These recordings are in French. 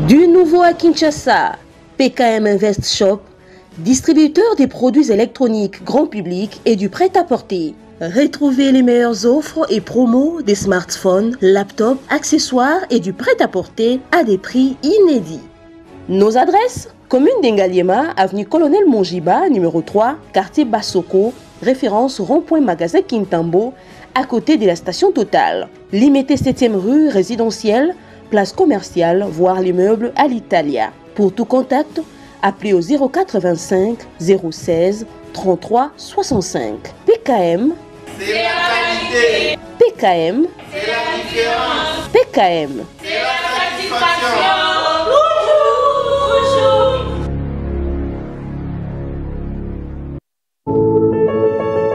Du nouveau à Kinshasa, PKM Invest Shop, distributeur des produits électroniques grand public et du prêt-à-porter. Retrouvez les meilleures offres et promos des smartphones, laptops, accessoires et du prêt-à-porter à des prix inédits. Nos adresses: commune d'Engaliema, avenue Colonel Mongiba, numéro 3, quartier Bassoko, référence rond-point magasin Kintambo, à côté de la station Total. Limité 7e rue résidentielle, place commerciale, voire l'immeuble à l'Italia. Pour tout contact, appelez au 0425 016 33 65. PKM, c'est la qualité. PKM, C'est la différence. PKM, C'est la satisfaction.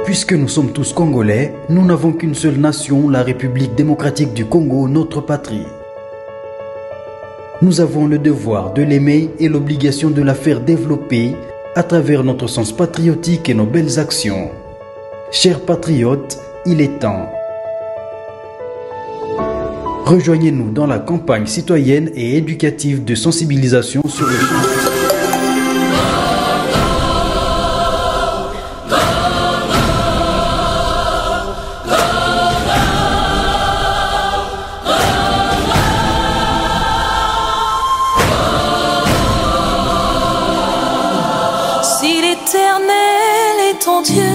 Puisque nous sommes tous Congolais, nous n'avons qu'une seule nation, la République démocratique du Congo, notre patrie. Nous avons le devoir de l'aimer et l'obligation de la faire développer à travers notre sens patriotique et nos belles actions. Chers patriotes, il est temps. Rejoignez-nous dans la campagne citoyenne et éducative de sensibilisation sur le champ.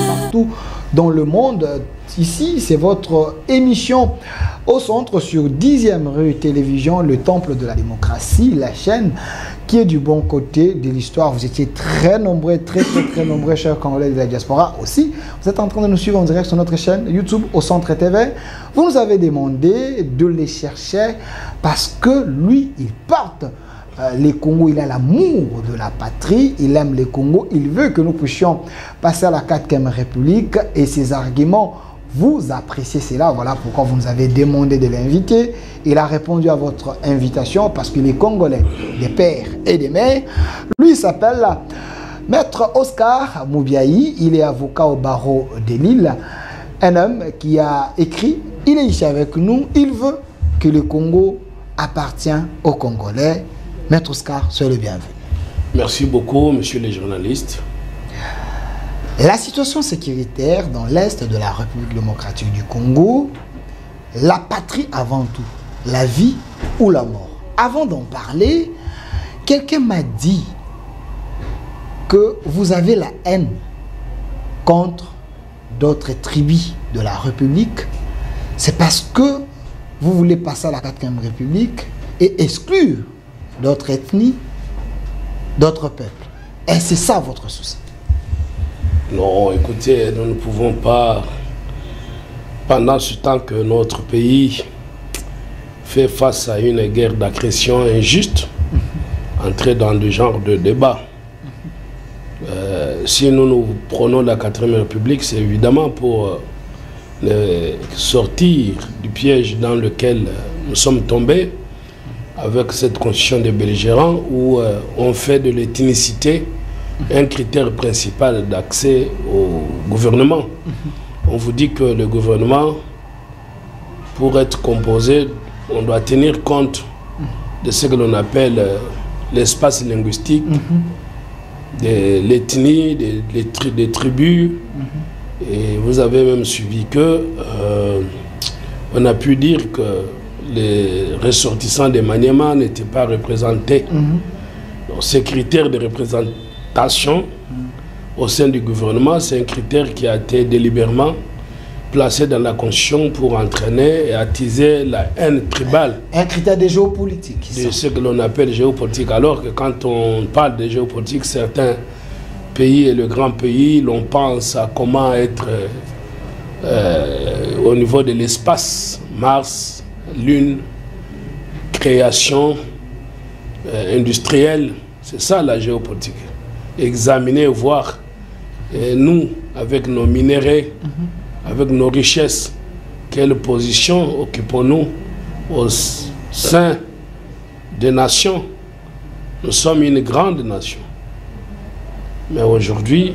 Partout dans le monde, ici c'est votre émission au centre sur 10e rue télévision, le temple de la démocratie, la chaîne qui est du bon côté de l'histoire. Vous étiez très nombreux, très nombreux, chers Congolais de la diaspora aussi. Vous êtes en train de nous suivre en direct sur notre chaîne YouTube au centre TV. Vous nous avez demandé de les chercher parce que lui, il porte les Congos, il a l'amour de la patrie, il aime les Congos, il veut que nous puissions passer à la 4e République et ses arguments, vous appréciez cela. Voilà pourquoi vous nous avez demandé de l'inviter. Il a répondu à votre invitation parce qu'il est Congolais, des pères et des mères. Lui, il s'appelle Maître Oscar Moubiaï, il est avocat au barreau de Lille, un homme qui a écrit, il est ici avec nous, il veut que le Congo appartient aux Congolais. Maître Oscar, soyez le bienvenu. Merci beaucoup, messieurs les journalistes. La situation sécuritaire dans l'est de la République démocratique du Congo, la patrie avant tout, la vie ou la mort. Avant d'en parler, quelqu'un m'a dit que vous avez la haine contre d'autres tribus de la République. C'est parce que vous voulez passer à la 4e République et exclure d'autres ethnies, d'autres peuples. Et c'est ça votre souci? Non, écoutez, nous ne pouvons pas, pendant ce temps que notre pays fait face à une guerre d'agression injuste, entrer dans ce genre de débat. Si nous prenons la 4e République, c'est évidemment pour sortir du piège dans lequel nous sommes tombés, avec cette constitution des belligérants où on fait de l'ethnicité un critère principal d'accès au gouvernement. On vous dit que le gouvernement, pour être composé, on doit tenir compte de ce que l'on appelle l'espace linguistique, de l'ethnie, des tribus. Et vous avez même suivi que on a pu dire que les ressortissants des Maniema n'étaient pas représentés. Donc, ces critères de représentation au sein du gouvernement, c'est un critère qui a été délibérément placé dans la Constitution pour entraîner et attiser la haine tribale. Un critère de géopolitique. De ce que l'on appelle géopolitique. Alors que quand on parle de géopolitique, certains pays et le grand pays, l'on pense à comment être au niveau de l'espace, Mars, Lune, création industrielle, c'est ça la géopolitique. Examiner, voir, et nous, avec nos minéraux, avec nos richesses, quelle position occupons-nous au sein des nations? Nous sommes une grande nation. Mais aujourd'hui,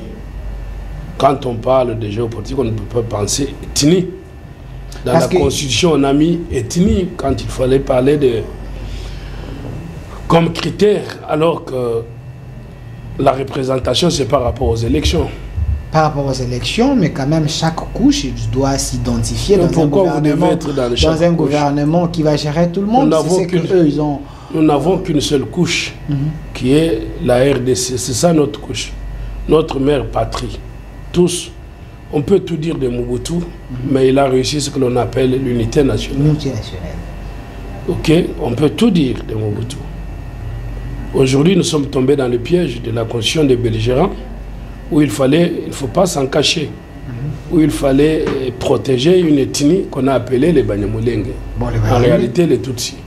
quand on parle de géopolitique, on ne peut pas penser ethnie. Dans la Constitution, on a mis ethnie quand il fallait parler de comme critère, alors que la représentation, c'est par rapport aux élections. Par rapport aux élections, mais quand même, chaque couche doit s'identifier dans pourquoi vous devez être dans un gouvernement qui va gérer tout le monde? Nous n'avons qu'une seule couche, qui est la RDC. C'est ça notre couche, notre mère patrie. Tous, on peut tout dire de Mobutu, mais il a réussi ce que l'on appelle l'unité nationale. L'unité nationale. Ok, on peut tout dire de Mobutu. Aujourd'hui, nous sommes tombés dans le piège de la constitution des belligérants, où il ne faut pas s'en cacher, où il fallait protéger une ethnie qu'on a appelée les Banyamulenge. Bon, en réalité, les Tutsis.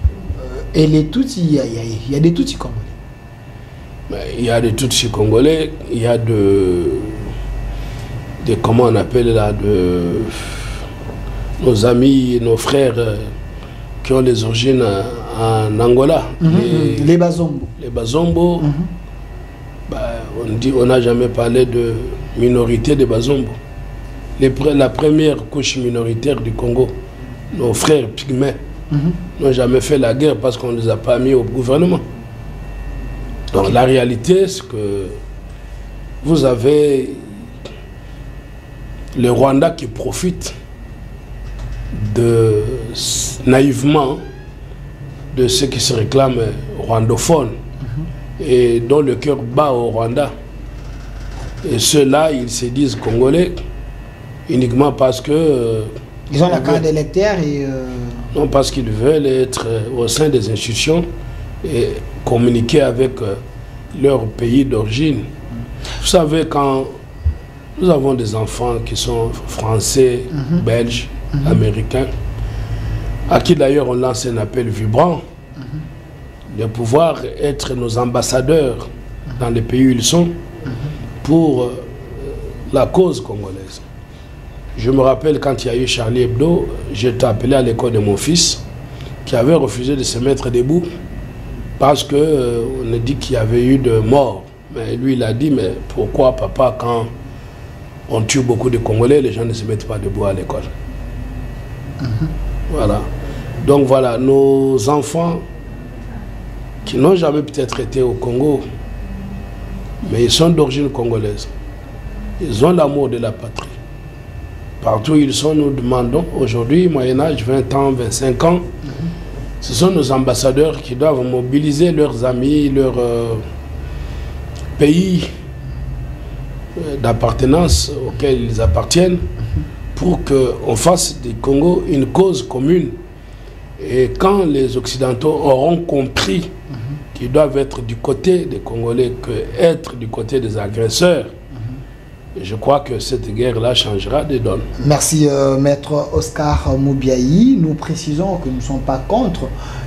Et les Tutsis, il y a des Tutsis congolais. Il y a des Tutsis congolais, il y a comment on appelle là, nos amis, nos frères qui ont les origines en Angola. Les Bazombo. Les Bazombo. On n'a jamais parlé de minorité des Bazombo. La première couche minoritaire du Congo, nos frères pygmées, n'ont jamais fait la guerre parce qu'on ne les a pas mis au gouvernement. Donc la réalité, c'est que vous avez le Rwanda qui profite naïvement de ceux qui se réclament rwandophones et dont le cœur bat au Rwanda. Et ceux-là, ils se disent congolais uniquement parce que... ils ont la carte d'électeur et... Non, parce qu'ils veulent être au sein des institutions et communiquer avec leur pays d'origine. Vous savez, quand nous avons des enfants qui sont français, belges, américains, à qui d'ailleurs on lance un appel vibrant de pouvoir être nos ambassadeurs dans les pays où ils sont pour la cause congolaise. Je me rappelle quand il y a eu Charlie Hebdo, j'étais appelé à l'école de mon fils qui avait refusé de se mettre debout parce qu'on a dit qu'il y avait eu de morts. Mais lui, il a dit, mais pourquoi papa, quand on tue beaucoup de Congolais, les gens ne se mettent pas debout à l'école? Voilà. Donc voilà, nos enfants qui n'ont jamais peut-être été au Congo, mais ils sont d'origine congolaise. Ils ont l'amour de la patrie. Partout où ils sont, nous demandons aujourd'hui, Moyen-Âge, 20 ans, 25 ans, ce sont nos ambassadeurs qui doivent mobiliser leurs amis, leurs pays d'appartenance auxquels ils appartiennent pour qu'on fasse du Congo une cause commune. Et quand les Occidentaux auront compris qu'ils doivent être du côté des Congolais que être du côté des agresseurs, je crois que cette guerre-là changera de donne. Merci, Maître Oscar Moubiaï. Nous précisons que nous ne sommes pas contre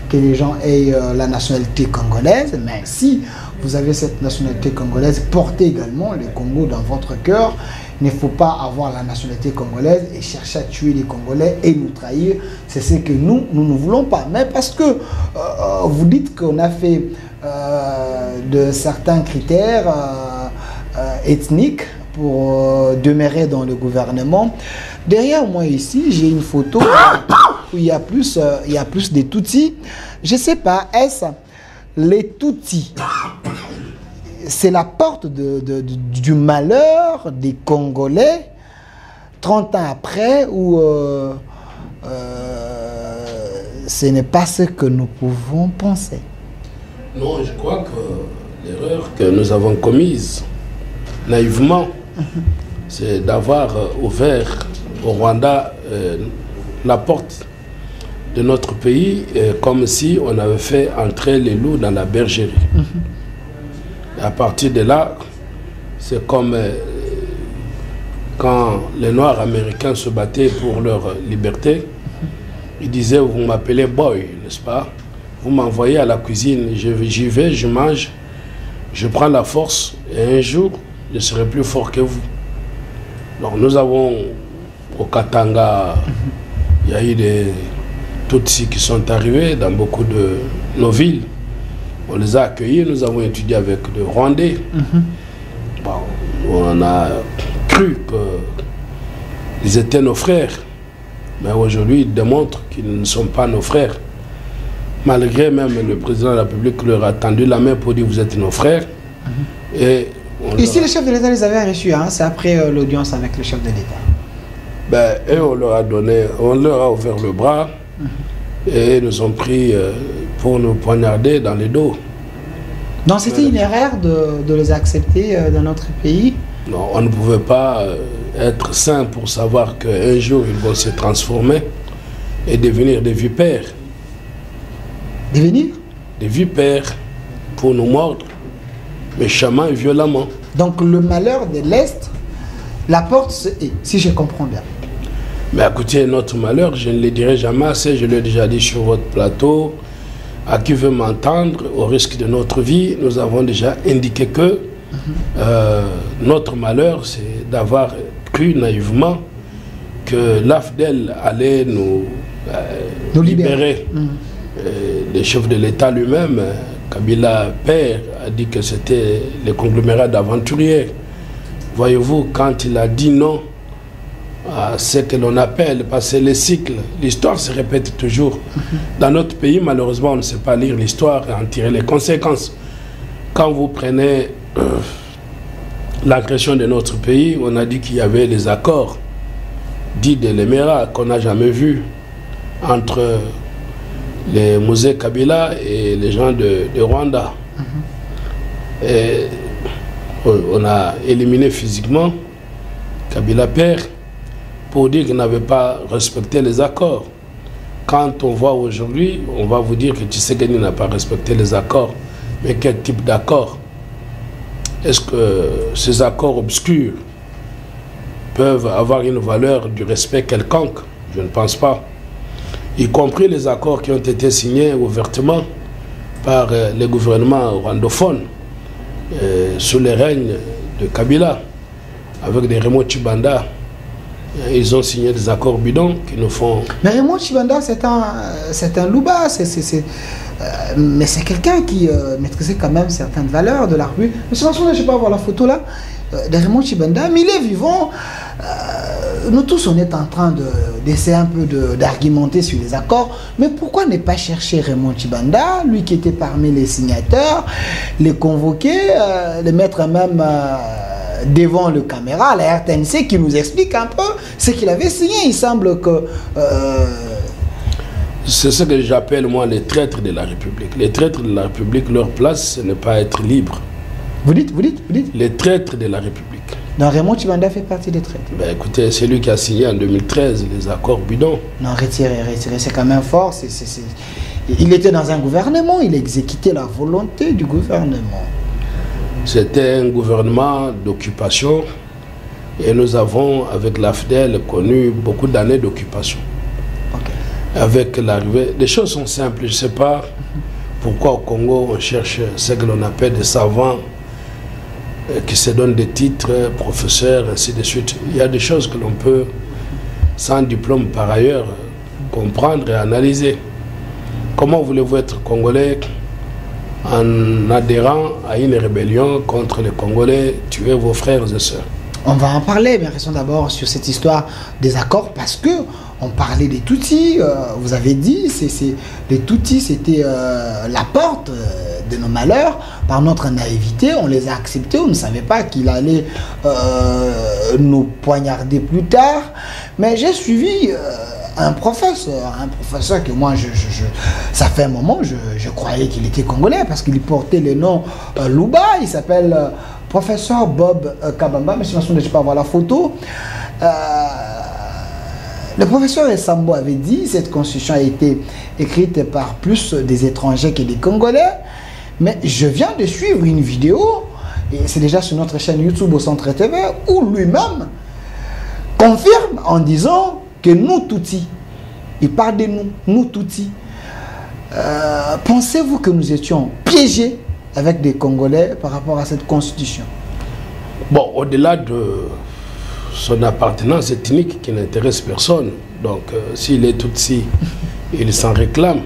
que les gens aient la nationalité congolaise, mais si vous avez cette nationalité congolaise, portez également le Congo dans votre cœur. Il ne faut pas avoir la nationalité congolaise et chercher à tuer les Congolais et nous trahir. C'est ce que nous ne voulons pas. Mais parce que vous dites qu'on a fait de certains critères ethniques pour demeurer dans le gouvernement. Derrière moi ici, j'ai une photo où il y a plus de Tutsis. Je ne sais pas, est-ce les Tutsis? C'est la porte du malheur des Congolais 30 ans après, ou ce n'est pas ce que nous pouvons penser? Non, je crois que l'erreur que nous avons commise naïvement, c'est d'avoir ouvert au Rwanda la porte de notre pays comme si on avait fait entrer les loups dans la bergerie. Et à partir de là, c'est comme quand les Noirs américains se battaient pour leur liberté. Ils disaient, vous m'appelez boy, n'est-ce pas? Vous m'envoyez à la cuisine, j'y vais, je mange, je prends la force et un jour, je serai plus fort que vous. Donc nous avons au Katanga, il y a eu des Tutsis qui sont arrivés dans beaucoup de nos villes. On les a accueillis, nous avons étudié avec des Rwandais. Bon, on a cru qu'ils étaient nos frères. Mais aujourd'hui, ils démontrent qu'ils ne sont pas nos frères. malgré même le président de la République leur a tendu la main pour dire vous êtes nos frères. Et ici, le chef de l'État les avait reçus, hein? C'est après l'audience avec le chef de l'État. Ben, et on leur a donné, on leur a ouvert le bras et ils nous ont pris pour nous poignarder dans les dos. Donc c'était une erreur de les accepter dans notre pays? Non, on ne pouvait pas être saint pour savoir qu'un jour ils vont se transformer et devenir des vipères. Devenir? Des vipères pour nous mordre méchamment et violemment. Donc le malheur de l'Est, la porte est, si je comprends bien. Mais écoutez, notre malheur, je ne le dirai jamais assez, je l'ai déjà dit sur votre plateau. À qui veut m'entendre, au risque de notre vie, nous avons déjà indiqué que notre malheur, c'est d'avoir cru naïvement que l'AFDEL allait nous libérer. Le chef de l'État lui-même, Kabila père, a dit que c'était les conglomérats d'aventuriers. Voyez-vous, quand il a dit non à ce que l'on appelle passer les cycles, l'histoire se répète toujours. Dans notre pays, malheureusement, on ne sait pas lire l'histoire et en tirer les conséquences. Quand vous prenez l'agression de notre pays, on a dit qu'il y avait les accords dits de l'Émirat qu'on n'a jamais vus entre les Mosé Kabila et les gens de Rwanda. Et on a éliminé physiquement Kabila père pour dire qu'il n'avait pas respecté les accords. Quand on voit aujourd'hui, on va vous dire que Tshisekedi n'a pas respecté les accords. Mais quel type d'accord? Est-ce que ces accords obscurs peuvent avoir une valeur du respect quelconque? Je ne pense pas. Y compris les accords qui ont été signés ouvertement par les gouvernements rwandophones sous les règnes de Kabila, avec des Raymond Tshibanda. Ils ont signé des accords bidons qui nous font... Mais Raymond Tshibanda, c'est un louba, mais c'est quelqu'un qui maîtrisait quand même certaines valeurs de la rue. Mais je ne sais pas voir la photo là, de Raymond Tshibanda, mais il est vivant. Nous tous, on est en train d'essayer un peu d'argumenter sur les accords. Mais pourquoi ne pas chercher Raymond Tshibanda, lui qui était parmi les signataires, les convoquer, les mettre même devant le caméra, la RTNC, qui nous explique un peu ce qu'il avait signé. Il semble que... C'est ce que j'appelle moi les traîtres de la République. Les traîtres de la République, leur place, ce n'est pas être libre. Vous dites? Les traîtres de la République. Non, Raymond Tshibanda fait partie des traîtres. Ben écoutez, c'est lui qui a signé en 2013 les accords bidons. Non, retirez, c'est quand même fort. Il était dans un gouvernement, il exécutait la volonté du gouvernement. C'était un gouvernement d'occupation et nous avons, avec l'AFDEL, connu beaucoup d'années d'occupation. Avec l'arrivée, les choses sont simples. Je ne sais pas pourquoi au Congo on cherche ce que l'on appelle des savants qui se donnent des titres, professeurs, ainsi de suite. Il y a des choses que l'on peut, sans diplôme par ailleurs, comprendre et analyser. Comment voulez-vous être Congolais en adhérant à une rébellion contre les Congolais, tuer vos frères et sœurs? On va en parler, mais restons d'abord sur cette histoire des accords, parce que on parlait des Tutsis, vous avez dit, les Tutsis c'était la porte de nos malheurs. Par notre naïveté, on les a acceptés, on ne savait pas qu'il allait nous poignarder plus tard. Mais j'ai suivi un professeur que moi, ça fait un moment, je croyais qu'il était congolais, parce qu'il portait le nom Louba, il s'appelle... professeur Bob Kabamba, mais je ne sais pas voir la photo. Le professeur Essambo avait dit cette constitution a été écrite par plus des étrangers que des Congolais. Mais je viens de suivre une vidéo, et c'est déjà sur notre chaîne YouTube au Centre TV, où lui-même confirme en disant que nous Tutsis, il parle de nous Tutsis. Pensez-vous que nous étions piégés avec des Congolais par rapport à cette constitution? Bon, au-delà de son appartenance ethnique qui n'intéresse personne, donc s'il est Tutsi, il s'en réclame.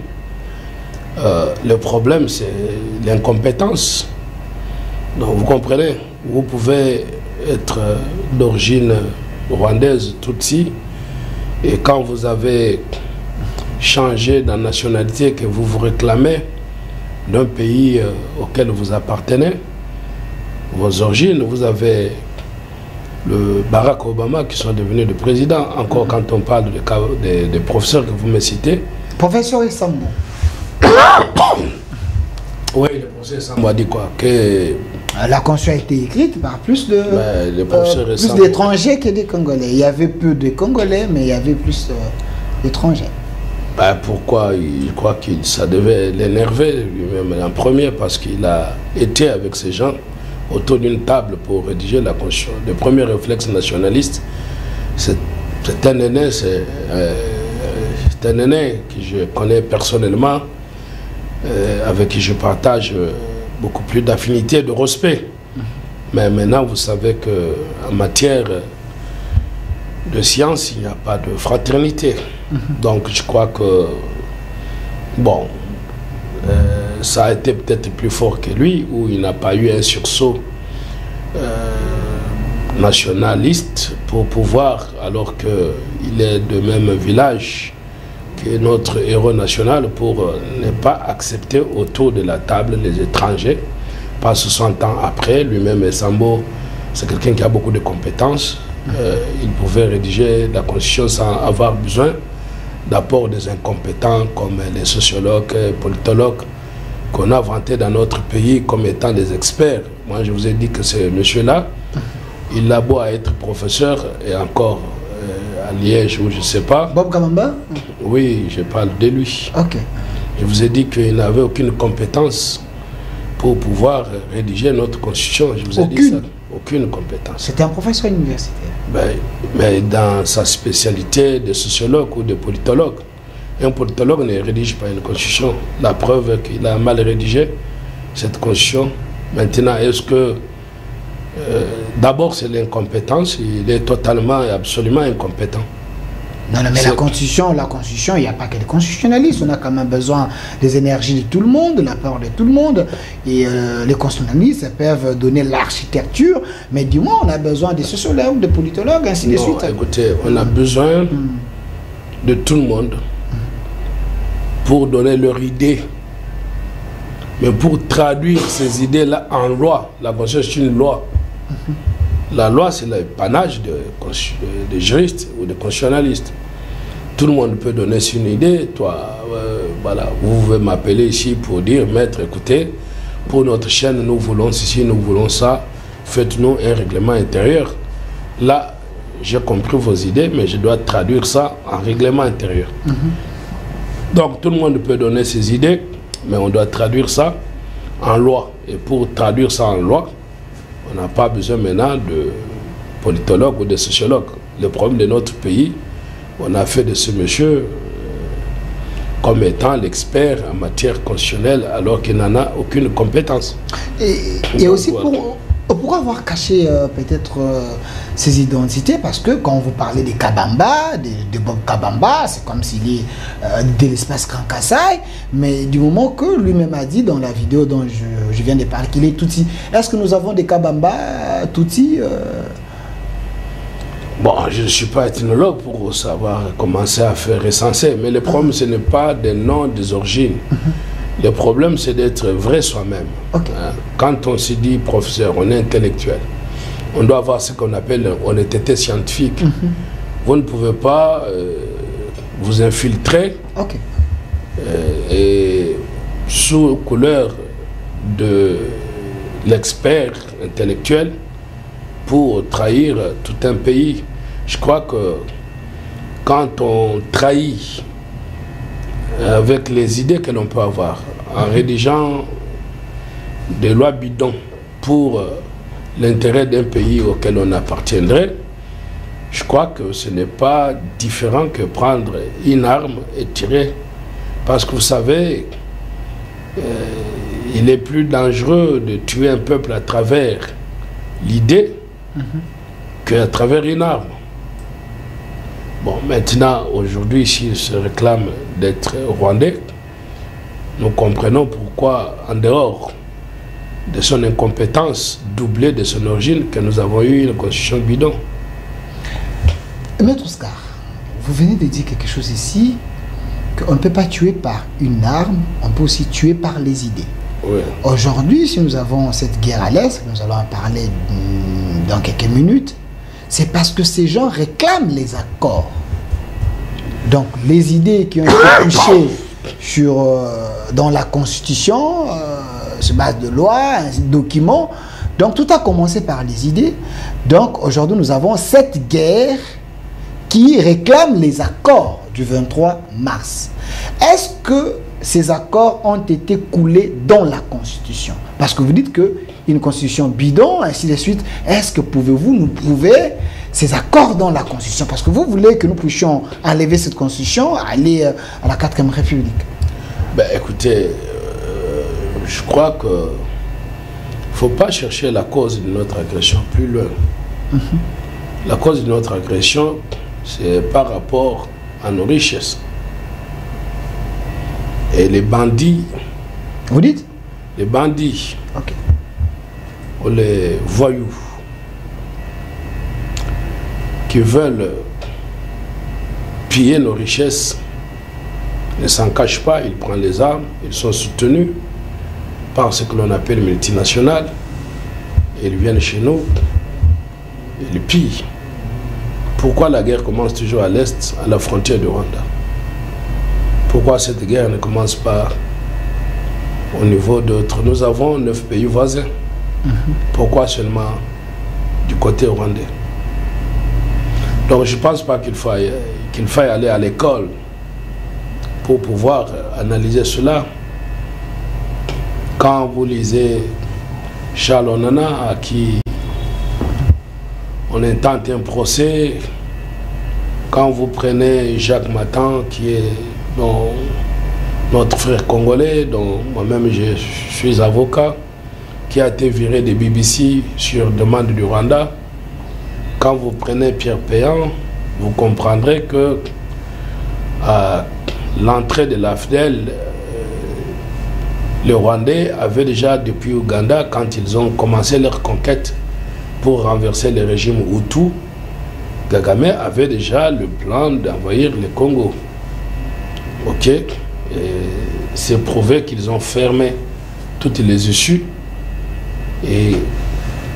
Le problème, c'est l'incompétence. Donc vous comprenez, vous pouvez être d'origine rwandaise, Tutsi, et quand vous avez changer la nationalité que vous vous réclamez d'un pays auquel vous appartenez, vos origines. Vous avez le Barack Obama qui sont devenus le président, encore quand on parle des professeurs que vous me citez. Professeur Sambo. Oui, le professeur Sambo a dit quoi? Que la Constitution a été écrite par plus plus d'étrangers que des Congolais. Il y avait peu de Congolais, mais il y avait plus d'étrangers. Pourquoi? Je crois que ça devait l'énerver lui-même en premier, parce qu'il a été avec ces gens autour d'une table pour rédiger la Constitution. Le premier réflexe nationaliste, c'est un aîné, un aîné que je connais personnellement, avec qui je partage beaucoup plus d'affinité, de respect. Mais maintenant, vous savez qu'en matière de science, il n'y a pas de fraternité. Donc je crois que, bon, ça a été peut-être plus fort que lui, où il n'a pas eu un sursaut nationaliste pour pouvoir, alors qu'il est de même village que notre héros national, pour ne pas accepter autour de la table les étrangers. Pas 60 ans après, lui-même, Sambo, c'est quelqu'un qui a beaucoup de compétences. Il pouvait rédiger la Constitution sans avoir besoin d'apport des incompétents comme les sociologues, les politologues qu'on a vantés dans notre pays comme étant des experts. Moi, je vous ai dit que ce monsieur-là, il a beau à être professeur, et encore à Liège ou je ne sais pas. Bob Kamamba? Oui, je parle de lui. Ok. Je vous ai dit qu'il n'avait aucune compétence pour pouvoir rédiger notre Constitution. Je vous ai dit ça. Aucune compétence. C'était un professeur universitaire. Mais dans sa spécialité de sociologue ou de politologue, un politologue ne rédige pas une constitution. La preuve qu'il a mal rédigé cette constitution. Maintenant, est-ce que d'abord c'est l'incompétence, il est totalement et absolument incompétent. Non, mais la constitution, il n'y a pas que les constitutionnalistes. On a quand même besoin des énergies de tout le monde, de la parole de tout le monde. Et les constitutionnalistes peuvent donner l'architecture, mais du moins, on a besoin des sociologues, des politologues, ainsi de suite. Écoutez, on a besoin de tout le monde pour donner leur idée. Mais pour traduire ces idées-là en loi, la constitution est une loi. La loi, c'est l'apanage des juristes ou des constitutionnalistes. Tout le monde peut donner une idée. Toi, voilà, vous pouvez m'appeler ici pour dire, maître, écoutez, pour notre chaîne, nous voulons ceci, nous voulons ça. Faites-nous un règlement intérieur. Là, j'ai compris vos idées, mais je dois traduire ça en règlement intérieur. Donc, tout le monde peut donner ses idées, mais on doit traduire ça en loi. Et pour traduire ça en loi, on n'a pas besoin maintenant de politologues ou de sociologues. Le problème de notre pays, on a fait de ce monsieur comme étant l'expert en matière constitutionnelle alors qu'il n'en a aucune compétence. Et aussi pour avoir caché peut-être ses identités, parce que quand vous parlez des Kabamba, de Bob Kabamba, c'est comme s'il est de l'espace Grand Kassai, mais du moment que lui-même a dit dans la vidéo dont je viens de parler qu'il est Tutsi, est-ce que nous avons des Kabamba Tutsi Bon, je ne suis pas ethnologue pour savoir commencer à faire recenser, mais le problème, ce n'est pas des noms, des origines. Le problème, c'est d'être vrai soi-même. Quand on se dit professeur, on est intellectuel. On doit avoir ce qu'on appelle honnêteté scientifique. Vous ne pouvez pas vous infiltrer et sous couleur de l'expert intellectuel pour trahir tout un pays. Je crois que quand on trahit avec les idées que l'on peut avoir, en rédigeant des lois bidons pour l'intérêt d'un pays auquel on appartiendrait, je crois que ce n'est pas différent que prendre une arme et tirer. Parce que vous savez, il est plus dangereux de tuer un peuple à travers l'idée qu'à travers une arme. Bon, maintenant, aujourd'hui, s'il se réclame d'être rwandais, nous comprenons pourquoi, en dehors de son incompétence doublée de son origine, que nous avons eu une constitution bidon. Maître Oscar, vous venez de dire quelque chose ici, qu'on ne peut pas tuer par une arme, on peut aussi tuer par les idées. Oui. Aujourd'hui, si nous avons cette guerre à l'Est, nous allons en parler dans quelques minutes, c'est parce que ces gens réclament les accords. Donc, les idées qui ont été couchées dans la Constitution, sur base de lois, documents, donc tout a commencé par les idées. Donc, aujourd'hui, nous avons cette guerre qui réclame les accords du 23 mars. Est-ce que ces accords ont été coulés dans la Constitution? Parce que vous dites qu'une Constitution bidon, ainsi de suite. Est-ce que pouvez-vous nous prouver ces accords dans la Constitution? Parce que vous voulez que nous puissions enlever cette Constitution, aller à la 4e République. Ben, écoutez, je crois que il ne faut pas chercher la cause de notre agression plus loin. La cause de notre agression, c'est par rapport à nos richesses. Et les bandits... Vous dites? Les bandits, okay, ou les voyous, qui veulent piller nos richesses, ne s'en cachent pas, ils prennent les armes, ils sont soutenus par ce que l'on appelle multinationales. Ils viennent chez nous, ils pillent. Pourquoi la guerre commence toujours à l'Est, à la frontière du Rwanda? Pourquoi cette guerre ne commence pas au niveau d'autres? Nous avons 9 pays voisins. Pourquoi seulement du côté rwandais? Donc je ne pense pas qu'il faille aller à l'école pour pouvoir analyser cela. Quand vous lisez Charles Onana, à qui on intente un procès, quand vous prenez Jacques Matan, qui est notre frère congolais, dont moi-même je suis avocat, qui a été viré de BBC sur demande du Rwanda, quand vous prenez Pierre Péan, vous comprendrez que à l'entrée de l'AFDEL, les Rwandais avaient déjà, depuis Ouganda, quand ils ont commencé leur conquête pour renverser le régime Hutu, Kagame avait déjà le plan d'envahir le Congo. Ok, c'est prouvé qu'ils ont fermé toutes les issues et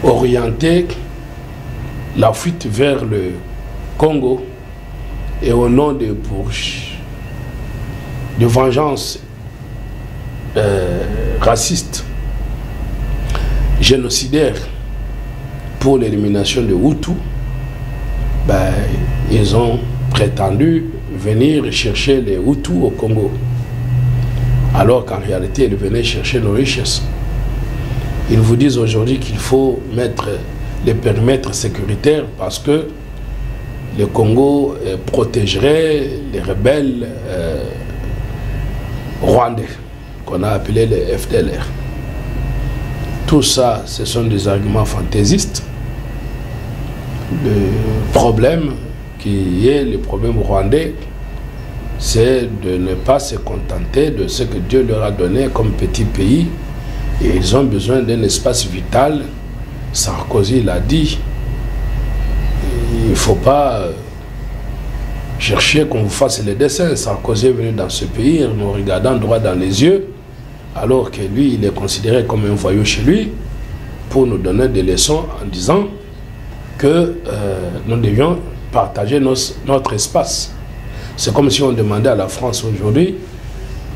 orienté la fuite vers le Congo, et au nom de vengeance raciste, génocidaire pour l'élimination de Hutus, ben, ils ont prétendu venir chercher les Hutus au Congo, alors qu'en réalité ils venaient chercher nos richesses. Ils vous disent aujourd'hui qu'il faut mettre les périmètres sécuritaires parce que le Congo protégerait les rebelles rwandais, qu'on a appelés les FDLR. Tout ça, ce sont des arguments fantaisistes. Le problème qui est le problème rwandais, c'est de ne pas se contenter de ce que Dieu leur a donné comme petit pays. Et ils ont besoin d'un espace vital. Sarkozy l'a dit. Il ne faut pas chercher qu'on vous fasse les dessins. Sarkozy est venu dans ce pays en nous regardant droit dans les yeux, alors que lui, il est considéré comme un voyou chez lui, pour nous donner des leçons en disant que nous devions partager notre espace. C'est comme si on demandait à la France aujourd'hui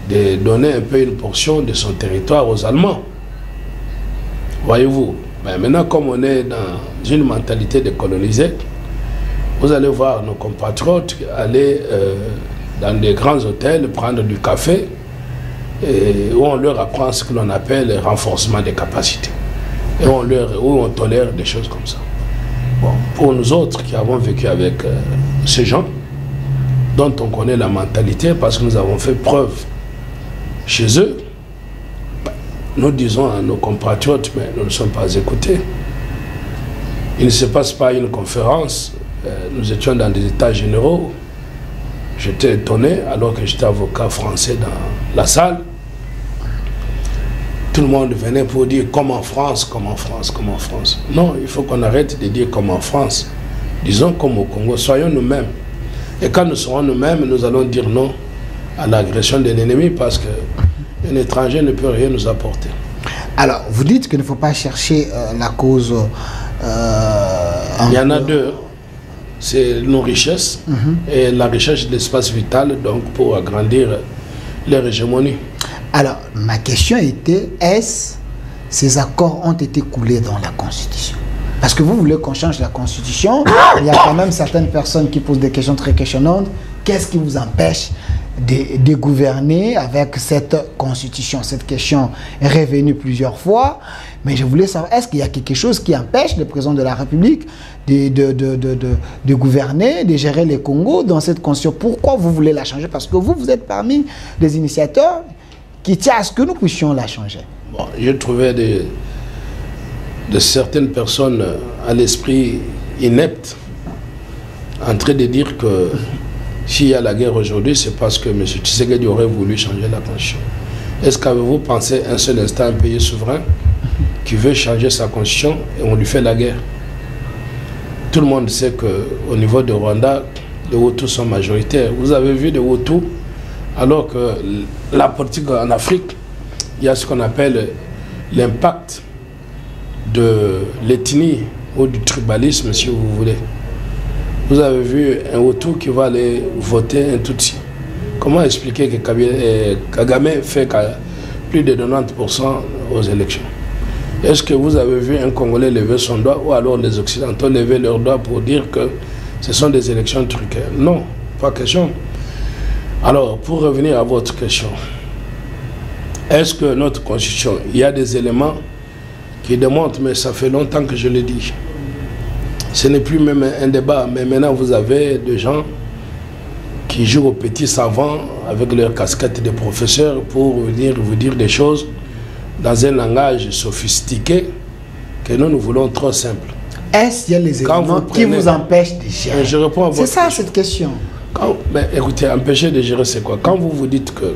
de donner un peu une portion de son territoire aux Allemands. Voyez-vous, ben maintenant comme on est dans une mentalité de coloniser, vous allez voir nos compatriotes aller dans des grands hôtels, prendre du café, et où on leur apprend ce que l'on appelle le renforcement des capacités. Et où on tolère des choses comme ça. Bon, pour nous autres qui avons vécu avec ces gens, dont on connaît la mentalité parce que nous avons fait preuve chez eux, nous disons à nos compatriotes, mais nous ne sommes pas écoutés. Il ne se passe pas une conférence, nous étions dans des états généraux, j'étais étonné alors que j'étais avocat français dans la salle. Tout le monde venait pour dire comme en France, comme en France, comme en France. Non, il faut qu'on arrête de dire comme en France. Disons comme au Congo, soyons nous-mêmes. Et quand nous serons nous-mêmes, nous allons dire non à l'agression de l'ennemi parce qu'un étranger ne peut rien nous apporter. Alors, vous dites qu'il ne faut pas chercher la cause... Il y en a deux. C'est nos richesses et la recherche de l'espace vital donc pour agrandir leur hégémonie. Alors, ma question était, est-ce ces accords ont été coulés dans la Constitution? Parce que vous voulez qu'on change la Constitution, il y a quand même certaines personnes qui posent des questions très questionnantes. Qu'est-ce qui vous empêche de gouverner avec cette Constitution? Cette question est revenue plusieurs fois, mais je voulais savoir, est-ce qu'il y a quelque chose qui empêche le président de la République de gouverner, de gérer les Congos dans cette Constitution? Pourquoi vous voulez la changer? Parce que vous êtes parmi les initiateurs qui tient à ce que nous puissions la changer. Bon, je trouvais de certaines personnes à l'esprit inepte en train de dire que s'il y a la guerre aujourd'hui, c'est parce que M. Tshisekedi aurait voulu changer la Constitution. Est-ce qu'avez-vous pensé un seul instant un pays souverain qui veut changer sa Constitution et on lui fait la guerre? Tout le monde sait qu'au niveau de Rwanda, les Hutus sont majoritaires. Vous avez vu les Hutus, alors que la politique en Afrique, il y a ce qu'on appelle l'impact de l'ethnie ou du tribalisme, si vous voulez. Vous avez vu un Hutu qui va aller voter un Tutsi. Comment expliquer que Kagame fait plus de 90% aux élections? Est-ce que vous avez vu un Congolais lever son doigt ou alors les Occidentaux lever leur doigt pour dire que ce sont des élections truquées? Non, pas question. Alors, pour revenir à votre question, est-ce que notre Constitution, il y a des éléments qui démontrent, mais ça fait longtemps que je le dis, ce n'est plus même un débat, mais maintenant vous avez des gens qui jouent aux petits savants avec leur casquette de professeurs pour venir vous dire des choses dans un langage sophistiqué que nous voulons trop simple. Est-ce qu'il y a les éléments qui vous empêchent de gérer? Je réponds à votre question. C'est ça cette question. Écoutez, empêcher de gérer, c'est quoi? Quand vous vous dites que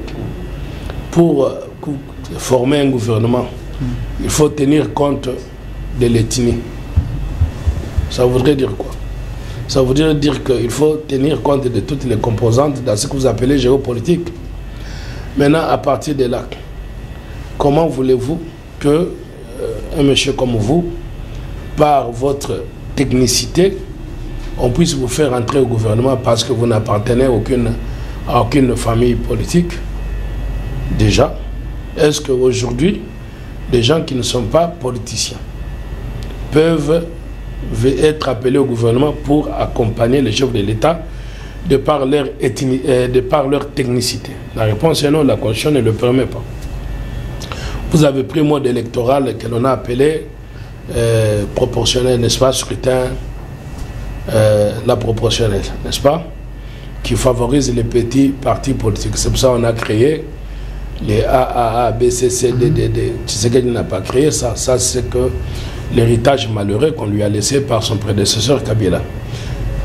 pour former un gouvernement, il faut tenir compte de l'ethnie, ça voudrait dire quoi? Ça voudrait dire qu'il faut tenir compte de toutes les composantes dans ce que vous appelez géopolitique. Maintenant, à partir de là, comment voulez-vous que un monsieur comme vous, par votre technicité, on puisse vous faire entrer au gouvernement parce que vous n'appartenez à aucune famille politique? Déjà, est-ce qu'aujourd'hui, les gens qui ne sont pas politiciens peuvent être appelés au gouvernement pour accompagner les chefs de l'État de par leur technicité? La réponse est non, la Constitution ne le permet pas. Vous avez pris un mode électoral que l'on a appelé proportionnel, n'est-ce pas, scrutin, la proportionnelle, n'est-ce pas, qui favorise les petits partis politiques. C'est pour ça qu'on a créé les AAA, BCC, DDD. Tshisekedi n'a pas créé ça. Ça, c'est que l'héritage malheureux qu'on lui a laissé par son prédécesseur Kabila.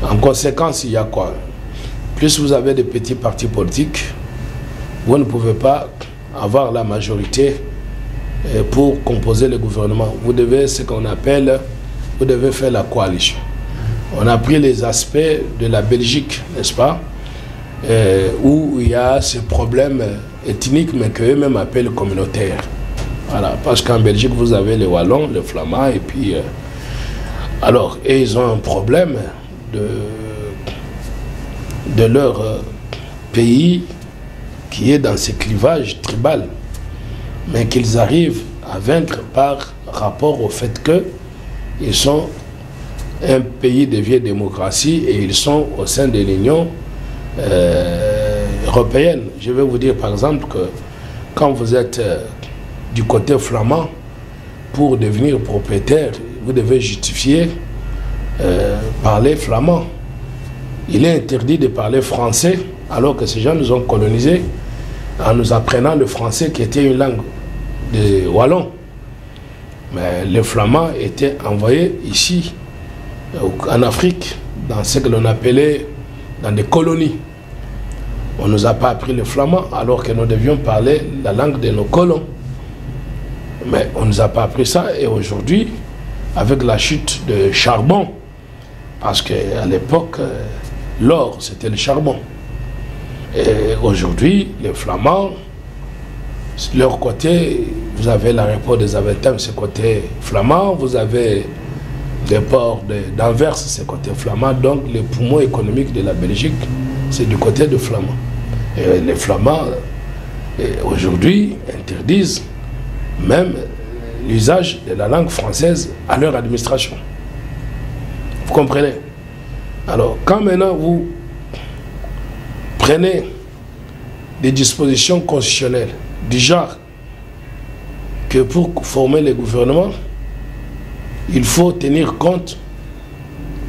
En conséquence, il y a quoi? Plus vous avez des petits partis politiques, vous ne pouvez pas avoir la majorité pour composer le gouvernement. Vous devez, ce qu'on appelle, vous devez faire la coalition. On a pris les aspects de la Belgique, n'est-ce pas, où il y a ce problème ethnique, mais qu'eux-mêmes appellent communautaire. Voilà, parce qu'en Belgique, vous avez les Wallons, les Flamands, et puis... alors, et ils ont un problème de leur pays qui est dans ce clivage tribal, mais qu'ils arrivent à vaincre par rapport au fait qu'ils sont un pays de vieille démocratie et ils sont au sein de l'Union européenne. Je vais vous dire par exemple que quand vous êtes du côté flamand, pour devenir propriétaire, vous devez justifier parler flamand. Il est interdit de parler français alors que ces gens nous ont colonisés en nous apprenant le français qui était une langue de Wallons. Mais les Flamands étaient envoyés ici, en Afrique, dans ce que l'on appelait dans des colonies. On ne nous a pas appris le flamand alors que nous devions parler la langue de nos colons. Mais on ne nous a pas appris ça et aujourd'hui, avec la chute de charbon, parce qu'à l'époque, l'or c'était le charbon. Et aujourd'hui, les Flamands, de leur côté, vous avez l'aéroport des Aventem, c'est côté flamand, vous avez les ports d'Anvers, c'est côté flamand, donc les poumons économiques de la Belgique, c'est du côté de flamand. Et les Flamands, aujourd'hui, interdisent même l'usage de la langue française à leur administration. Vous comprenez? Alors, quand maintenant vous prenez des dispositions constitutionnelles du genre que pour former les gouvernements, il faut tenir compte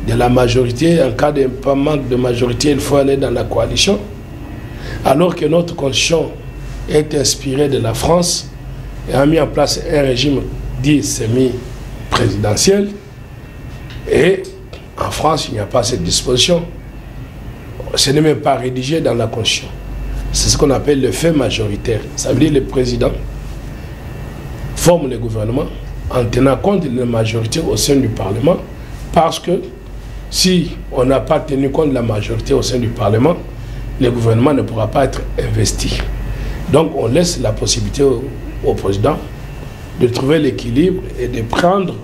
de la majorité. En cas de manque de majorité, il faut aller dans la coalition. Alors que notre constitution est inspirée de la France et a mis en place un régime dit semi-présidentiel. Et en France, il n'y a pas cette disposition. Ce n'est même pas rédigé dans la constitution. C'est ce qu'on appelle le fait majoritaire. Ça veut dire que le président forme le gouvernement en tenant compte de la majorité au sein du Parlement, parce que si on n'a pas tenu compte de la majorité au sein du Parlement, le gouvernement ne pourra pas être investi. Donc on laisse la possibilité au président de trouver l'équilibre et de prendre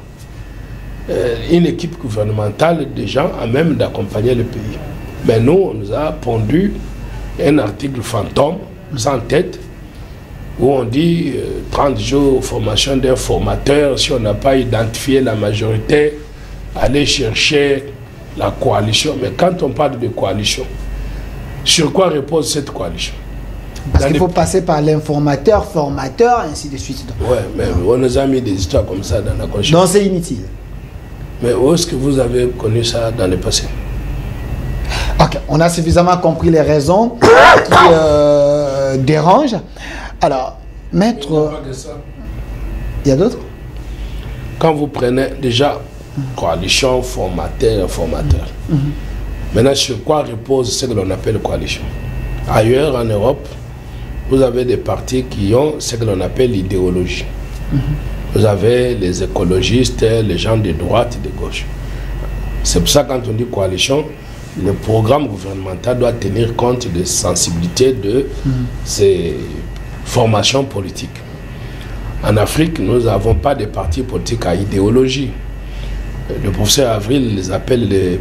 une équipe gouvernementale de gens à même d'accompagner le pays. Mais nous, on nous a pondu un article fantôme, sans tête, où on dit 30 jours formation d'un formateur, si on n'a pas identifié la majorité, aller chercher la coalition. Mais quand on parle de coalition, sur quoi repose cette coalition? Parce qu'il faut passer par l'informateur, formateur, ainsi de suite. Oui, mais on nous a mis des histoires comme ça dans la constitution. Non, c'est inutile. Mais où est-ce que vous avez connu ça dans le passé? Ok, on a suffisamment compris les raisons qui dérangent. Alors, maître... Il y a d'autres? Quand vous prenez déjà coalition, formateur, informateur, maintenant sur quoi repose ce que l'on appelle coalition? Ailleurs en Europe, vous avez des partis qui ont ce que l'on appelle l'idéologie. Vous avez les écologistes, les gens de droite et de gauche. C'est pour ça que quand on dit coalition, le programme gouvernemental doit tenir compte des sensibilités de ces formations politiques. En Afrique, nous n'avons pas de partis politiques à idéologie. Le professeur Avril les appelle les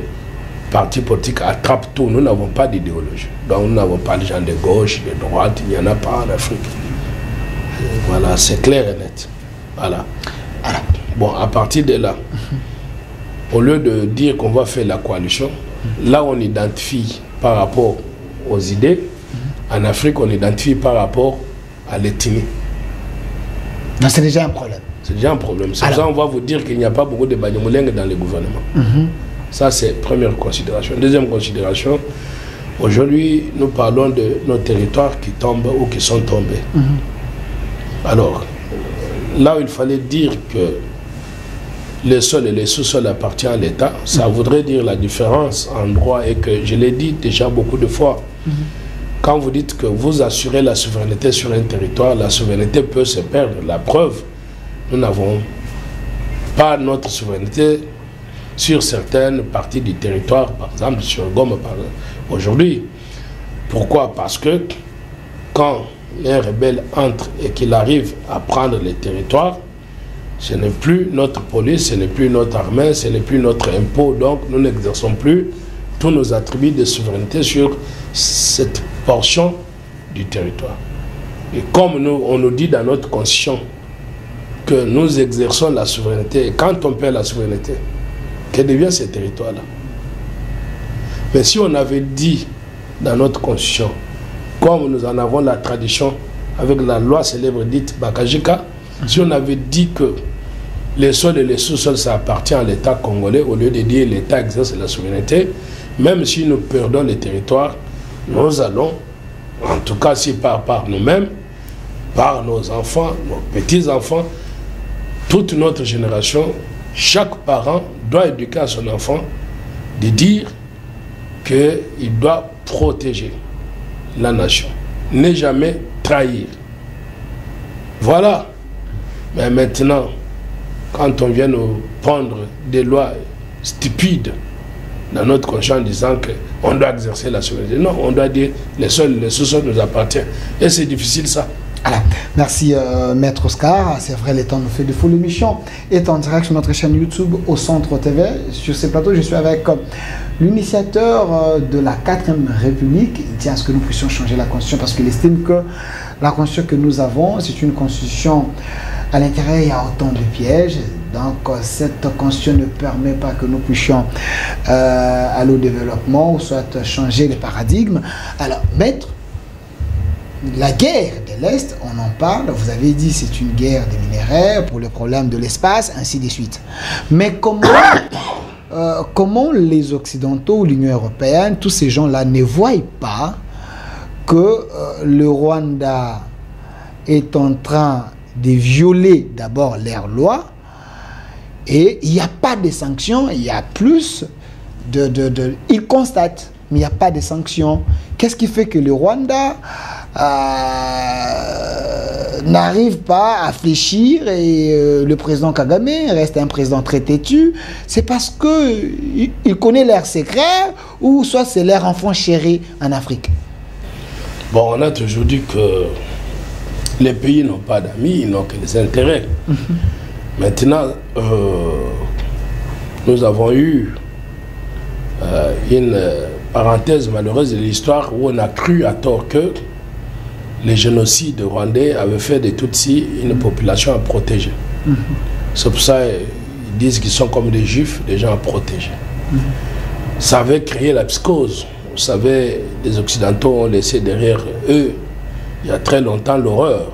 partis politiques attrape-tout. Nous n'avons pas d'idéologie. Donc nous n'avons pas de gens de gauche, de droite, il n'y en a pas en Afrique. Voilà, c'est clair et net. Voilà. Bon, à partir de là, au lieu de dire qu'on va faire la coalition, là on identifie par rapport aux idées. En Afrique, on identifie par rapport à l'ethnie. Non, c'est déjà un problème. C'est déjà un problème. C'est pour ça qu'on va vous dire qu'il n'y a pas beaucoup de Banyamulenge dans les gouvernements. Ça, c'est première considération. Deuxième considération, aujourd'hui, nous parlons de nos territoires qui tombent ou qui sont tombés. Alors, là où il fallait dire que les sols et les sous-sols appartiennent à l'État, ça voudrait dire la différence en droit, et que je l'ai dit déjà beaucoup de fois. Quand vous dites que vous assurez la souveraineté sur un territoire, la souveraineté peut se perdre. La preuve, nous n'avons pas notre souveraineté sur certaines parties du territoire, par exemple sur Goma aujourd'hui. Pourquoi? Parce que quand un rebelle entre et qu'il arrive à prendre les territoires, ce n'est plus notre police, ce n'est plus notre armée, ce n'est plus notre impôt. Donc nous n'exerçons plus tous nos attributs de souveraineté sur cette portion du territoire. Et comme on nous dit dans notre constitution que nous exerçons la souveraineté, et quand on perd la souveraineté, que devient ce territoire-là? Mais si on avait dit dans notre constitution, comme nous en avons la tradition avec la loi célèbre dite Bakajika, si on avait dit que les sols et les sous-sols, ça appartient à l'État congolais, au lieu de dire l'État exerce la souveraineté, même si nous perdons les territoires, nous allons, en tout cas si par nous-mêmes, par nos enfants, nos petits-enfants, toute notre génération, chaque parent doit éduquer à son enfant de dire qu'il doit protéger la nation, ne jamais trahir. Voilà. Mais maintenant, quand on vient nous prendre des lois stupides, dans notre conscience en disant qu'on doit exercer la souveraineté. Non, on doit dire les sous-sols nous appartiennent. Et c'est difficile ça. Alors, merci Maître Oscar. C'est vrai, les temps nous fait de fou. L'émission est en direct sur notre chaîne YouTube au Centre TV. Sur ces plateaux, je suis avec l'initiateur de la 4e République. Il tient à ce que nous puissions changer la Constitution parce qu'il estime que la Constitution que nous avons, c'est une Constitution à l'intérieur, il y a autant de pièges. Donc, cette Constitution ne permet pas que nous puissions aller au développement ou soit changer les paradigmes. Alors, Maître, la guerre de l'Est, on en parle, vous avez dit c'est une guerre des minerais pour le problème de l'espace, ainsi de suite. Mais comment les Occidentaux, l'Union européenne, tous ces gens-là ne voient pas que le Rwanda est en train de violer d'abord leurs lois et il n'y a pas de sanctions, il y a plus ils constatent, mais il n'y a pas de sanctions. Qu'est-ce qui fait que le Rwanda n'arrive pas à fléchir et le président Kagame reste un président très têtu? C'est parce que il connaît leurs secrets ou soit c'est leur enfant chéri en Afrique? Bon, on a toujours dit que les pays n'ont pas d'amis, ils n'ont que des intérêts. Maintenant, nous avons eu une parenthèse malheureuse de l'histoire où on a cru à tort que les génocides rwandais avaient fait des Tutsis une population à protéger. C'est pour ça qu'ils disent qu'ils sont comme des juifs, des gens à protéger. Ça avait créé la psychose. Vous savez, les Occidentaux ont laissé derrière eux, il y a très longtemps, l'horreur.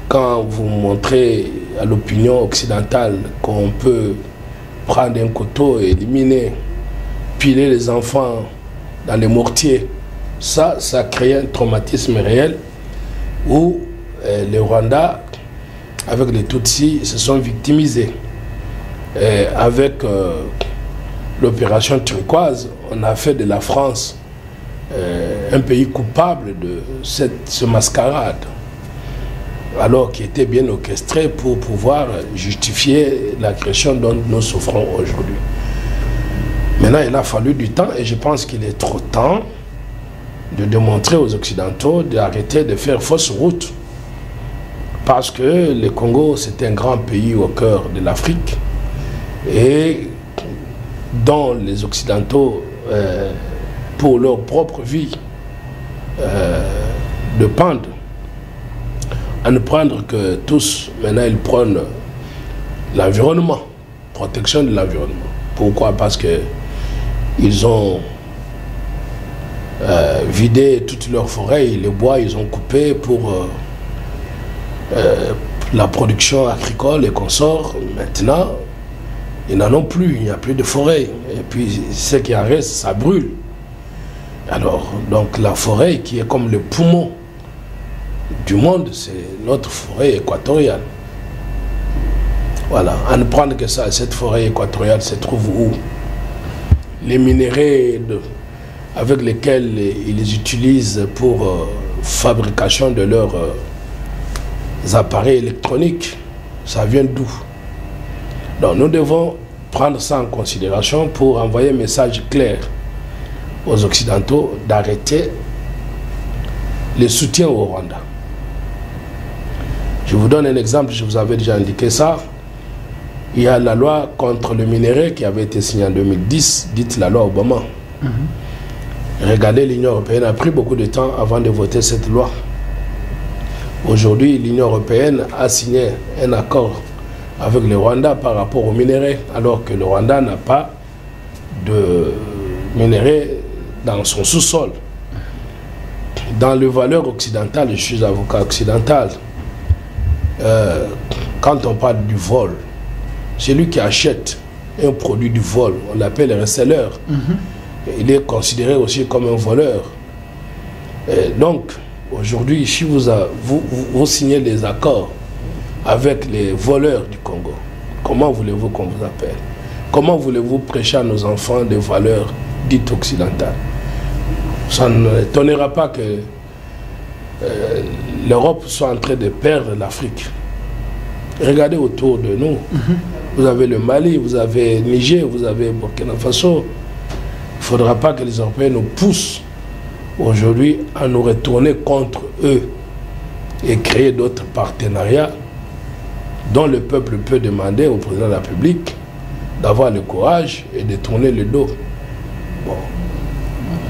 Quand vous montrez à l'opinion occidentale qu'on peut prendre un couteau et éliminer, piler les enfants dans les mortiers, ça crée un traumatisme réel où les Rwandais, avec les Tutsis, se sont victimisés. Et avec l'opération turquoise, on a fait de la France un pays coupable de ce mascarade, alors qu'il était bien orchestré pour pouvoir justifier l'agression dont nous souffrons aujourd'hui. Maintenant, il a fallu du temps et je pense qu'il est trop temps de démontrer aux Occidentaux d'arrêter de faire fausse route. Parce que le Congo, c'est un grand pays au cœur de l'Afrique et dont les Occidentaux, pour leur propre vie, dépendent. À ne prendre que tous, maintenant, ils prennent l'environnement, protection de l'environnement. Pourquoi? Parce que ils ont vidé toutes leurs forêts, les bois, ils ont coupé pour la production agricole et consorts. Maintenant, ils n'en ont plus, il n'y a plus de forêt. Et puis, ce qui en reste, ça brûle. Alors, donc la forêt qui est comme le poumon du monde, c'est notre forêt équatoriale. Voilà, à ne prendre que ça, cette forêt équatoriale se trouve où? Les minéraux avec lesquels ils utilisent pour fabrication de leurs appareils électroniques, ça vient d'où? Donc nous devons prendre ça en considération pour envoyer un message clair aux Occidentaux d'arrêter le soutien au Rwanda. Je vous donne un exemple, je vous avais déjà indiqué ça. Il y a la loi contre le minerai qui avait été signée en 2010, dite la loi Obama. Regardez, l'Union européenne a pris beaucoup de temps avant de voter cette loi. Aujourd'hui, l'Union européenne a signé un accord avec le Rwanda par rapport au minerai, alors que le Rwanda n'a pas de minerai dans son sous-sol. Dans les valeurs occidentales, je suis avocat occidental, quand on parle du vol, celui qui achète un produit du vol, on l'appelle reseller, il est considéré aussi comme un voleur. Et donc, aujourd'hui, si vous signez des accords avec les voleurs du Congo, comment voulez-vous qu'on vous appelle? Comment voulez-vous prêcher à nos enfants des valeurs dites occidentales? Ça n'étonnera pas que l'Europe soit en train de perdre l'Afrique. Regardez autour de nous. Vous avez le Mali, vous avez Niger, vous avez Burkina Faso. faudra pas que les Européens nous poussent aujourd'hui à nous retourner contre eux et créer d'autres partenariats dont le peuple peut demander au président de la République d'avoir le courage et de tourner le dos. Bon.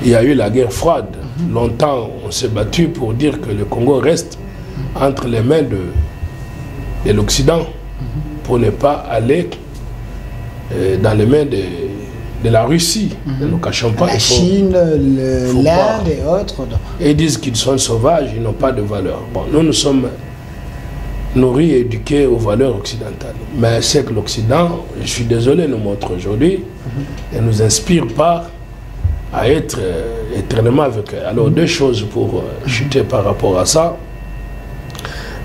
Il y a eu la guerre froide. Longtemps, on s'est battu pour dire que le Congo reste entre les mains de l'Occident pour ne pas aller dans les mains de la Russie. Ne nous cachons pas. La Chine, l'Inde et autres. Et ils disent qu'ils sont sauvages, ils n'ont pas de valeur. Bon, nous sommes nourris et éduqués aux valeurs occidentales. Mais c'est que l'Occident, je suis désolé, nous montre aujourd'hui et ne nous inspire pas à être éternellement avec eux. Alors, deux choses pour chuter par rapport à ça.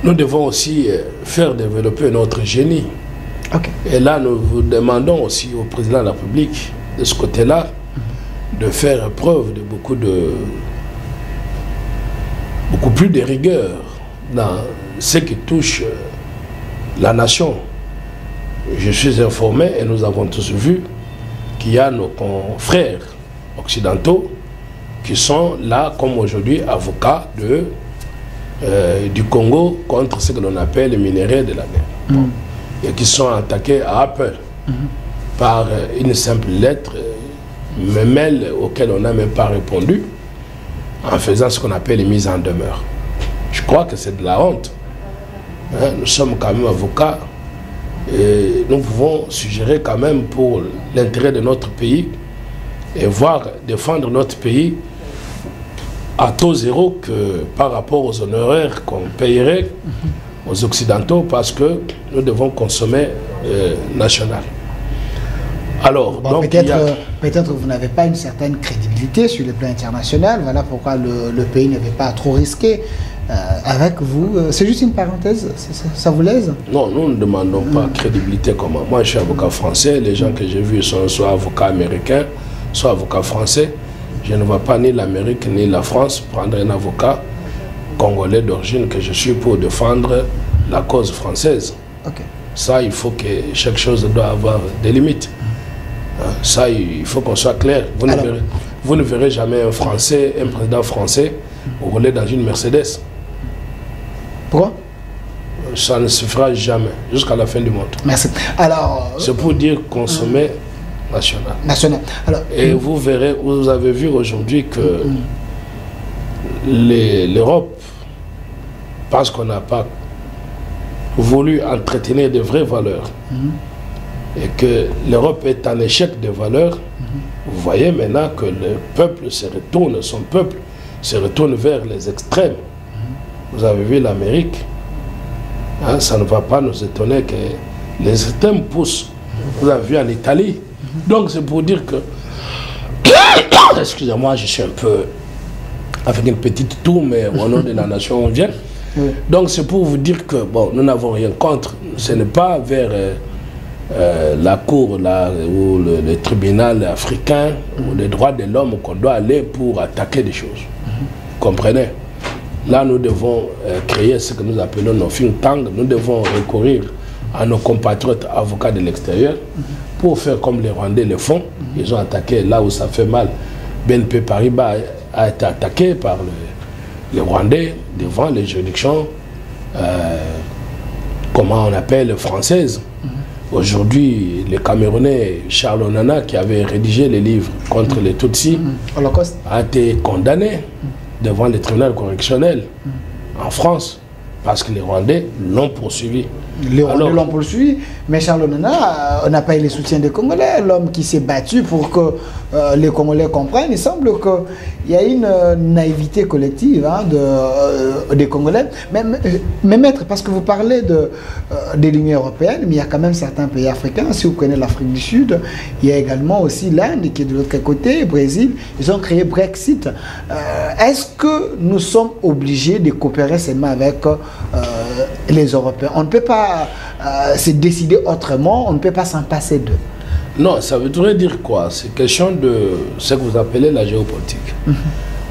Nous devons aussi faire développer notre génie. Okay. Et là, nous vous demandons aussi au président de la République, de ce côté-là, de faire preuve de beaucoup plus de rigueur dans ce qui touche la nation. Je suis informé, et nous avons tous vu, qu'il y a nos confrères occidentaux qui sont là, comme aujourd'hui, avocats du Congo contre ce que l'on appelle les minéraux de la mer. Et qui sont attaqués à Apple par une simple lettre, mail auquel on n'a même pas répondu, en faisant ce qu'on appelle les mises en demeure. Je crois que c'est de la honte. Nous sommes quand même avocats et nous pouvons suggérer quand même pour l'intérêt de notre pays et voir défendre notre pays à taux zéro que par rapport aux honoraires qu'on payerait aux Occidentaux, parce que nous devons consommer national. Alors, bon, peut-être que vous n'avez pas une certaine crédibilité sur le plan international, voilà pourquoi le pays ne veut pas trop risquer avec vous. C'est juste une parenthèse, ça vous lèse? Non, nous ne demandons pas crédibilité comme moi. Moi, je suis avocat français, les gens que j'ai vus sont soit avocats américains, soit avocats français. Je ne vois pas ni l'Amérique ni la France prendre un avocat congolais d'origine que je suis pour défendre la cause française. Okay. Ça, il faut que chaque chose doit avoir des limites. Ça, il faut qu'on soit clair. Vous ne verrez jamais un Français, un président français rouler dans une Mercedes. Pourquoi? Ça ne se fera jamais, jusqu'à la fin du monde. Merci. Alors, c'est pour dire consommer national. Alors, et vous verrez, vous avez vu aujourd'hui que l'Europe, parce qu'on n'a pas voulu entretenir de vraies valeurs, et que l'Europe est en échec de valeurs, vous voyez maintenant que le peuple se retourne, son peuple se retourne vers les extrêmes. Vous avez vu l'Amérique, hein, ça ne va pas nous étonner que les extrêmes poussent. Vous avez vu en Italie. Donc c'est pour dire que, excusez-moi, je suis un peu avec une petite toux, mais au nom de la nation on vient. Donc c'est pour vous dire que bon, nous n'avons rien contre. Ce n'est pas vers la cour ou le tribunal africain ou les droits de l'homme qu'on doit aller pour attaquer des choses. Comprenez? Là, nous devons créer ce que nous appelons nos think tanks. Nous devons recourir à nos compatriotes avocats de l'extérieur pour faire comme les Rwandais le font. Ils ont attaqué là où ça fait mal. BNP Paribas a été attaqué par les Rwandais devant les juridictions, comment on appelle, françaises. Aujourd'hui, le Camerounais Charles Onana, qui avait rédigé les livres contre les Tutsis, a été condamné devant le tribunal correctionnel en France, parce que les Rwandais l'ont poursuivi. Les Rwandais l'ont poursuivi, mais Charles Onana n'a pas eu le soutien des Congolais, l'homme qui s'est battu pour que les Congolais comprennent. Il semble qu'il y a une naïveté collective hein, des Congolais. Mais maître, parce que vous parlez de l'Union européenne, mais il y a quand même certains pays africains. Si vous prenez l'Afrique du Sud, il y a également aussi l'Inde qui est de l'autre côté, le Brésil. Ils ont créé Brexit. Est-ce que nous sommes obligés de coopérer seulement avec les Européens? On ne peut pas se décider autrement, on ne peut pas s'en passer d'eux. Non, ça voudrait dire quoi? C'est question de ce que vous appelez la géopolitique.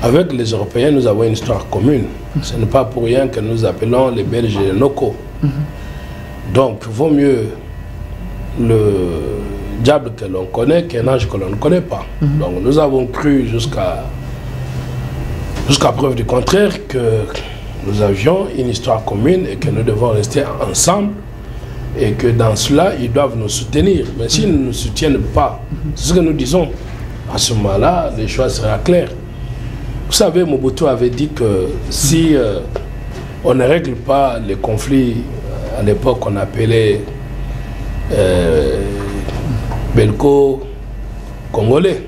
Avec les Européens, nous avons une histoire commune. Ce n'est pas pour rien que nous appelons les Belges les locaux. Donc, il vaut mieux diable que l'on connaît qu'un ange que l'on ne connaît pas. Donc nous avons cru jusqu'à preuve du contraire que nous avions une histoire commune et que nous devons rester ensemble et que dans cela, ils doivent nous soutenir. Mais s'ils ne nous soutiennent pas, c'est ce que nous disons, à ce moment-là, les choix seraient clairs. Vous savez, Mobutu avait dit que si on ne règle pas les conflits, à l'époque qu'on appelait belco-congolais,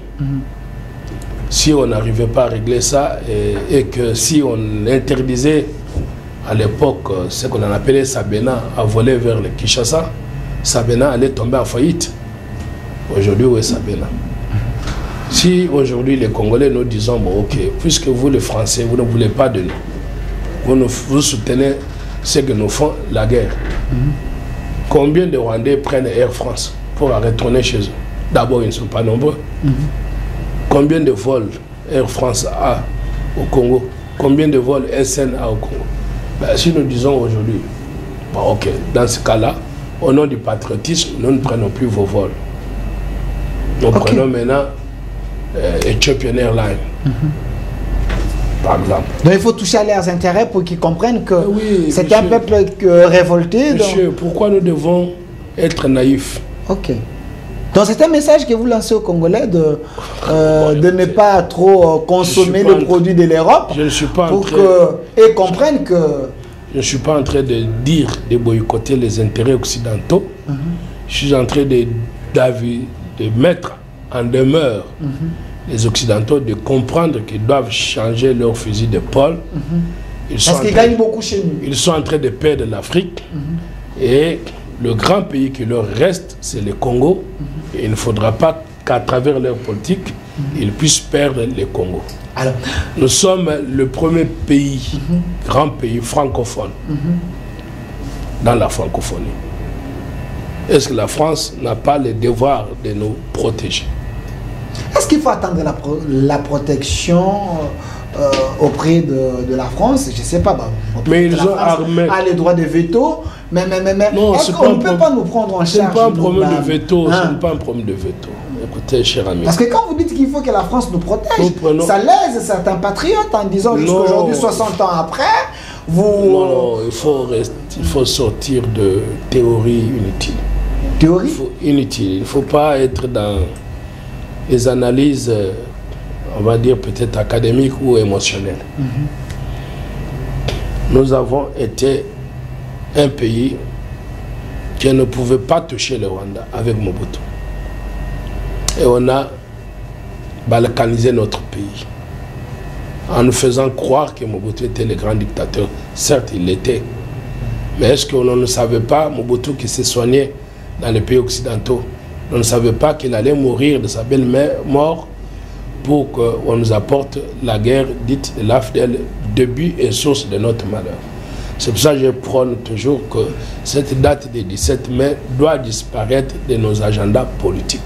si on n'arrivait pas à régler ça et que si on interdisait à l'époque ce qu'on appelait Sabena à voler vers le Kinshasa, Sabena allait tomber en faillite. Aujourd'hui, où est Sabena? Si aujourd'hui les Congolais nous disons, bon ok, puisque vous les Français, vous ne voulez pas de nous, vous soutenez ce que nous font la guerre. Combien de Rwandais prennent Air France pour retourner chez eux? D'abord, ils ne sont pas nombreux. Combien de vols Air France a au Congo? Combien de vols SN a au Congo? Ben, si nous disons aujourd'hui, bon, ok, dans ce cas-là, au nom du patriotisme, nous ne prenons plus vos vols. Nous prenons maintenant Ethiopian Airlines, par exemple. Donc il faut toucher à leurs intérêts pour qu'ils comprennent que oui, c'est un peuple révolté. Monsieur, pourquoi nous devons être naïfs? Ok. Donc c'est un message que vous lancez aux Congolais de ne pas trop consommer les produits de l'Europe pour qu'ils comprennent que... Je ne suis pas en train de dire de boycotter les intérêts occidentaux. Je suis en train de mettre en demeure les Occidentaux de comprendre qu'ils doivent changer leur fusil d'épaule. Parce qu'ils gagnent beaucoup chez nous. Ils sont en train de perdre l'Afrique. Et le grand pays qui leur reste, c'est le Congo. Et il ne faudra pas qu'à travers leur politique, ils puissent perdre le Congo. Alors, nous sommes le premier pays, grand pays francophone, dans la francophonie. Est-ce que la France n'a pas le devoir de nous protéger? Est-ce qu'il faut attendre la protection auprès de la France? Je ne sais pas. Mais ils ont armé. A les droits de veto. Mais non, est-ce qu'on ne peut pas nous prendre en charge? Ce n'est pas un problème de veto. Ce n'est pas un problème de veto. Écoutez, cher ami. Parce que quand vous dites qu'il faut que la France nous protège, ça lèse certains patriotes en disant jusqu'aujourd'hui, 60 ans après, vous... Non, il faut sortir de théories inutiles. Théorie inutile. Il ne faut pas être dans les analyses, on va dire peut-être académiques ou émotionnelles. Nous avons été un pays qui ne pouvait pas toucher le Rwanda avec Mobutu. Et on a balkanisé notre pays en nous faisant croire que Mobutu était le grand dictateur. Certes, il l'était. Mais est-ce qu'on ne savait pas, Mobutu qui s'est soigné dans les pays occidentaux, on ne savait pas qu'il allait mourir de sa belle mort pour qu'on nous apporte la guerre dite de l'AFDEL, début et source de notre malheur. C'est pour ça que je prône toujours que cette date du 17 mai doit disparaître de nos agendas politiques.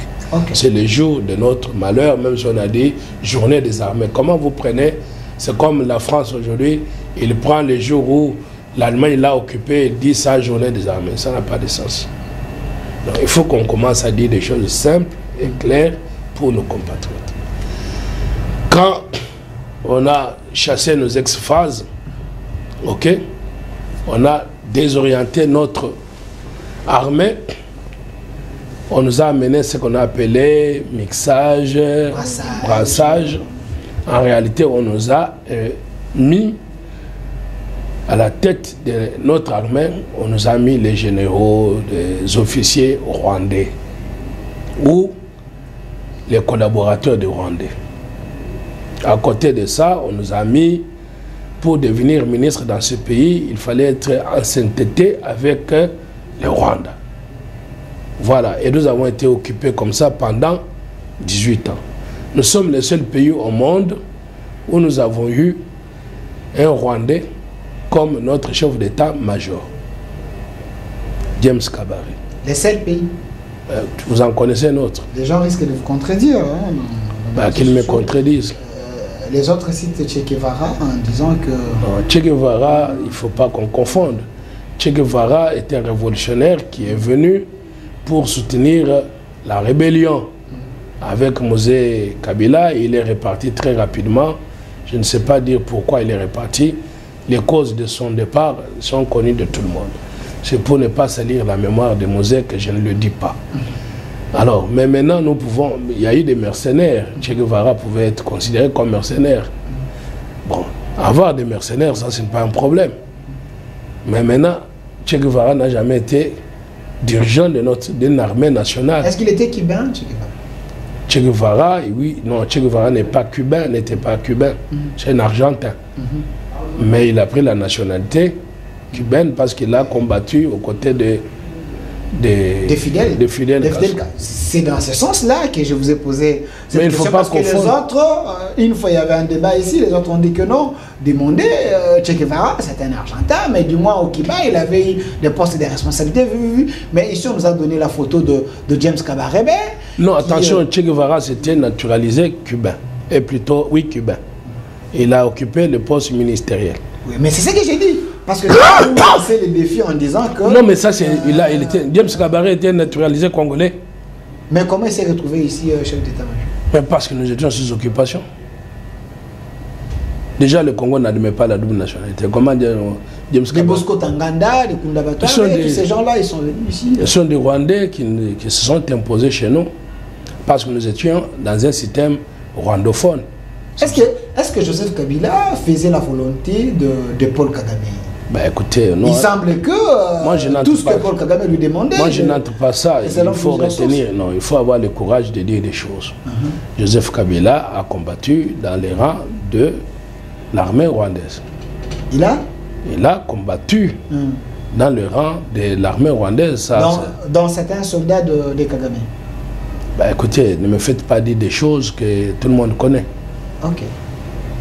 C'est le jour de notre malheur, même si on a dit journée des armées. Comment vous prenez, c'est comme la France aujourd'hui, il prend le jour où l'Allemagne l'a occupé, il dit ça journée des armées. Ça n'a pas de sens. Donc, il faut qu'on commence à dire des choses simples et claires pour nos compatriotes. Quand on a chassé nos ex-phases, ok, on a désorienté notre armée, on nous a amené ce qu'on a appelé mixage, brassage. En réalité, on nous a mis à la tête de notre armée, on nous a mis les généraux, les officiers rwandais ou les collaborateurs de Rwandais. À côté de ça, on nous a mis, pour devenir ministre dans ce pays, il fallait être en sainteté avec le Rwanda. Voilà, et nous avons été occupés comme ça pendant 18 ans. Nous sommes le seul pays au monde où nous avons eu un Rwandais comme notre chef d'état-major, James Kabaré. Les seuls pays. Vous en connaissez un autre. Les gens risquent de vous contredire. Hein, qu'ils me contredisent. Les autres citent Che Guevara en disant que... Non, Che Guevara, il ne faut pas qu'on confonde. Che Guevara était un révolutionnaire qui est venu pour soutenir la rébellion avec Mosé Kabila, il est reparti très rapidement. Je ne sais pas dire pourquoi il est reparti. Les causes de son départ sont connues de tout le monde. C'est pour ne pas salir la mémoire de Mosé que je ne le dis pas. Alors, mais maintenant, nous pouvons... Il y a eu des mercenaires. Che Guevara pouvait être considéré comme mercenaire. Bon, avoir des mercenaires, ça, ce n'est pas un problème. Mais maintenant, Che Guevara n'a jamais été dirigeant d'une armée nationale. Est-ce qu'il était cubain, Che Guevara? Che Guevara, oui, non, Che Guevara n'est pas cubain, n'était pas cubain. C'est un Argentin. Mais il a pris la nationalité cubaine parce qu'il a combattu aux côtés de Fidel Castro. C'est dans ce sens-là que je vous ai posé cette question. Il faut pas parce que les autres, une fois il y avait un débat ici, les autres ont dit que non. Demandez, Che Guevara, c'est un Argentin, mais du moins au Cuba, il avait eu des postes de responsabilité. Mais ici, on nous a donné la photo de James Kabarebe. Non, attention, Che Guevara s'était naturalisé cubain. Et plutôt, oui, cubain. Il a occupé le poste ministériel. Oui, mais c'est ce que j'ai dit. Parce que là, vous lancez les défis en disant que... Non, mais ça, c'est... James Kabarebe était naturalisé congolais. Mais comment il s'est retrouvé ici, chef d'état-major? Parce que nous étions sous occupation. Déjà, le Congo n'admet pas la double nationalité. Comment dire James Kabarebe? Les Bosco Tanganda, les Kundabatwa, tous ces gens-là, ils sont venus ici. Ce sont des Rwandais qui se sont imposés chez nous parce que nous étions dans un système rwandophone. Est-ce que Joseph Kabila faisait la volonté de Paul Kagame? Ben écoutez, non. Il semble que tout ce que Paul Kagame lui demandait... Moi, je n'entre pas ça. Il faut retenir, non, il faut avoir le courage de dire des choses. Joseph Kabila a combattu dans les rangs de l'armée rwandaise. Il a combattu dans le rang de l'armée rwandaise. Dans certains soldats de Kagame? Ben écoutez, ne me faites pas dire des choses que tout le monde connaît. Ok.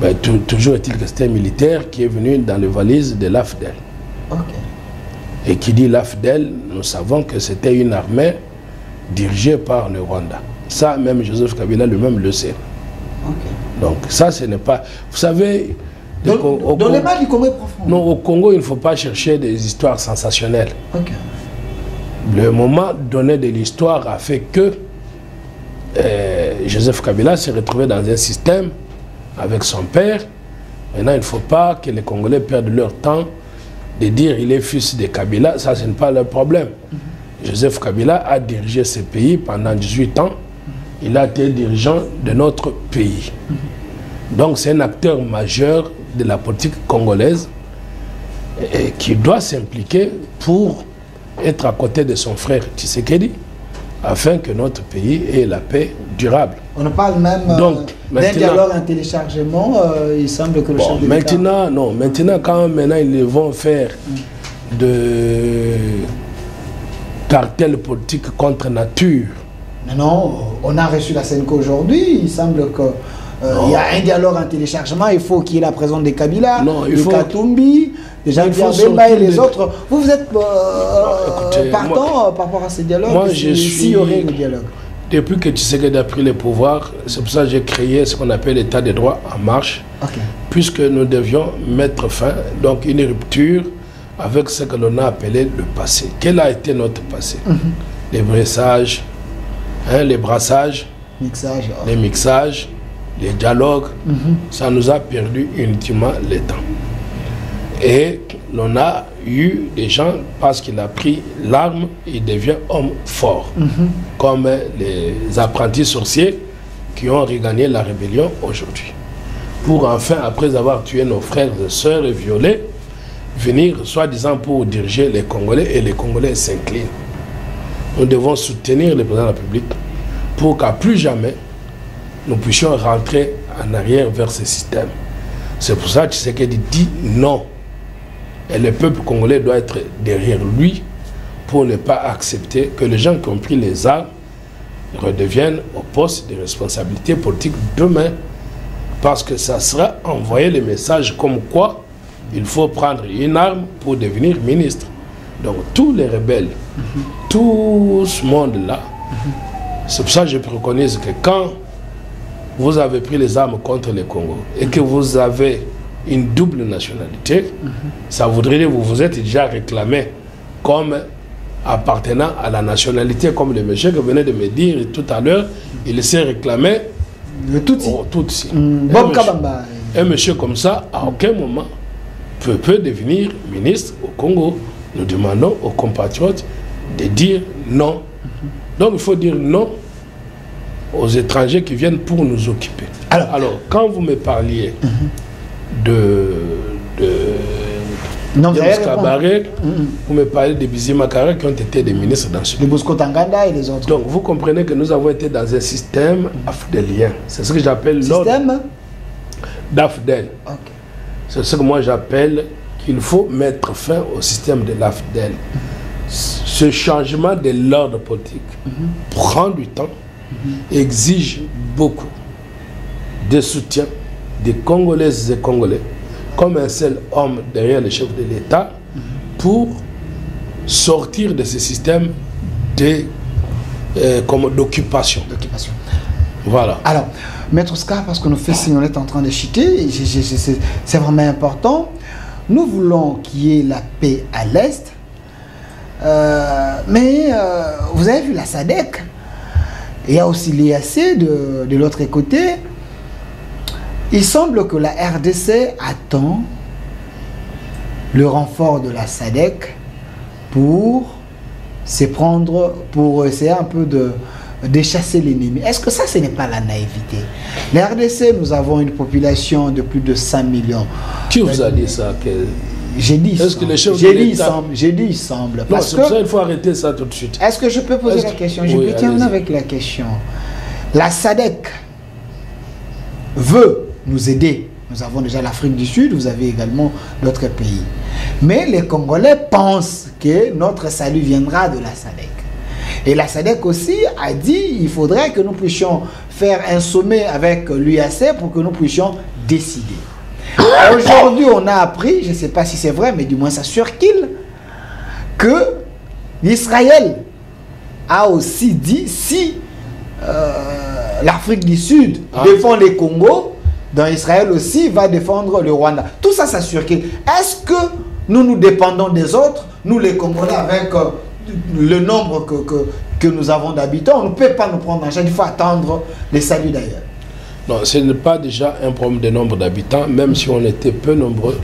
Ben, toujours est-il que c'était un militaire qui est venu dans les valises de l'AFDEL. Ok. Et qui dit l'AFDEL, nous savons que c'était une armée dirigée par le Rwanda. Ça, même Joseph Kabila lui-même le sait. Ok. Donc ça, ce n'est pas... Vous savez... Dans les mains du Congo est profond. Non, au Congo, il ne faut pas chercher des histoires sensationnelles. Ok. Le moment donné de l'histoire a fait que Joseph Kabila s'est retrouvé dans un système avec son père. Maintenant, il ne faut pas que les Congolais perdent leur temps de dire qu'il est fils de Kabila. Ça, ce n'est pas leur problème. Joseph Kabila a dirigé ce pays pendant 18 ans. Il a été dirigeant de notre pays. Donc, c'est un acteur majeur de la politique congolaise qui doit s'impliquer pour être à côté de son frère Tshisekedi, afin que notre pays ait la paix durable. On parle même d'un dialogue en téléchargement, il semble que le chef de l'État... Maintenant, quand ils vont faire de cartel politique contre nature. Non, on a reçu la Senko aujourd'hui, il semble que... il y a un dialogue en téléchargement, il faut qu'il y ait la présence des Kabila, de Katumbi, de Jean-Pierre Bemba et les autres. Vous êtes partant par rapport à ces dialogues? Moi, je suis... S'il y aurait le dialogue. Depuis que Tshisekedi a pris le pouvoir, c'est pour ça que j'ai créé ce qu'on appelle l'état des droits en marche, puisque nous devions mettre fin, donc une rupture avec ce que l'on a appelé le passé. Quel a été notre passé? Les brassages, les brassages, les mixages, les dialogues, ça nous a perdu inutilement le temps. Et l'on a eu des gens, parce qu'il a pris l'arme, il devient homme fort. Comme les apprentis sorciers qui ont regagné la rébellion aujourd'hui. Pour enfin, après avoir tué nos frères et sœurs et violés, venir soi-disant pour diriger les Congolais, et les Congolais s'inclinent. Nous devons soutenir le président de la République pour qu'à plus jamais nous puissions rentrer en arrière vers ce système. C'est pour ça que Tshisekedi dit non. Et le peuple congolais doit être derrière lui pour ne pas accepter que les gens qui ont pris les armes redeviennent au poste de responsabilité politique demain. Parce que ça sera envoyer le message comme quoi il faut prendre une arme pour devenir ministre. Donc tous les rebelles, tout ce monde-là, c'est pour ça que je préconise que quand vous avez pris les armes contre le Congo et que vous avez une double nationalité, ça voudrait dire que vous vous êtes déjà réclamé comme appartenant à la nationalité, comme le monsieur qui venait de me dire tout à l'heure, il s'est réclamé le Tutsi. au Tutsi. Bob Kabamba. Un monsieur comme ça, à aucun moment, peut devenir ministre au Congo. Nous demandons aux compatriotes de dire non. Donc il faut dire non aux étrangers qui viennent pour nous occuper. Alors quand vous me parliez non, Kabaré, vous me parlez de Bizima Kara qui ont été des ministres dans ce pays. De Bosco Tanganda et les autres. Donc vous comprenez que nous avons été dans un système afdelien. C'est ce que j'appelle l'ordre système d'Afdel. Okay. C'est ce que moi j'appelle qu'il faut mettre fin au système de l'Afdel. Ce changement de l'ordre politique prend du temps, exige beaucoup de soutien des Congolaises et Congolais, comme un seul homme derrière le chef de l'État, pour sortir de ce système d'occupation. Voilà. Alors, Maître Scar, parce que nous faisons, on est en train de chuter, c'est vraiment important. Nous voulons qu'il y ait la paix à l'Est, mais vous avez vu la SADC, il y a aussi l'EAC de l'autre côté. Il semble que la RDC attend le renfort de la SADC pour essayer un peu de chasser l'ennemi. Est-ce que ça, ce n'est pas la naïveté? La RDC, nous avons une population de plus de 5 millions. Qui vous a dit ça? J'ai dit Est-ce que les chefs j'ai de dit l'État... il semble. Non, Parce c'est que, pour ça qu'il faut arrêter ça tout de suite. est-ce que je peux poser la question? Je peux terminer avec la question. La SADC veut nous aider. Nous avons déjà l'Afrique du Sud, vous avez également d'autres pays. Mais les Congolais pensent que notre salut viendra de la SADC. Et la SADC aussi a dit qu'il faudrait que nous puissions faire un sommet avec l'UAC pour que nous puissions décider. Aujourd'hui, on a appris, je ne sais pas si c'est vrai, mais du moins ça circule, que l'Israël a aussi dit si l'Afrique du Sud défend les Congos, dans Israël aussi va défendre le Rwanda. Tout ça, ça circule. Est-ce que nous dépendons des autres, nous les Congolais, avec le nombre que nous avons d'habitants? On ne peut pas nous prendre en charge, il faut attendre les saluts d'ailleurs. Non, ce n'est pas déjà un problème de nombre d'habitants, même si on était peu nombreux,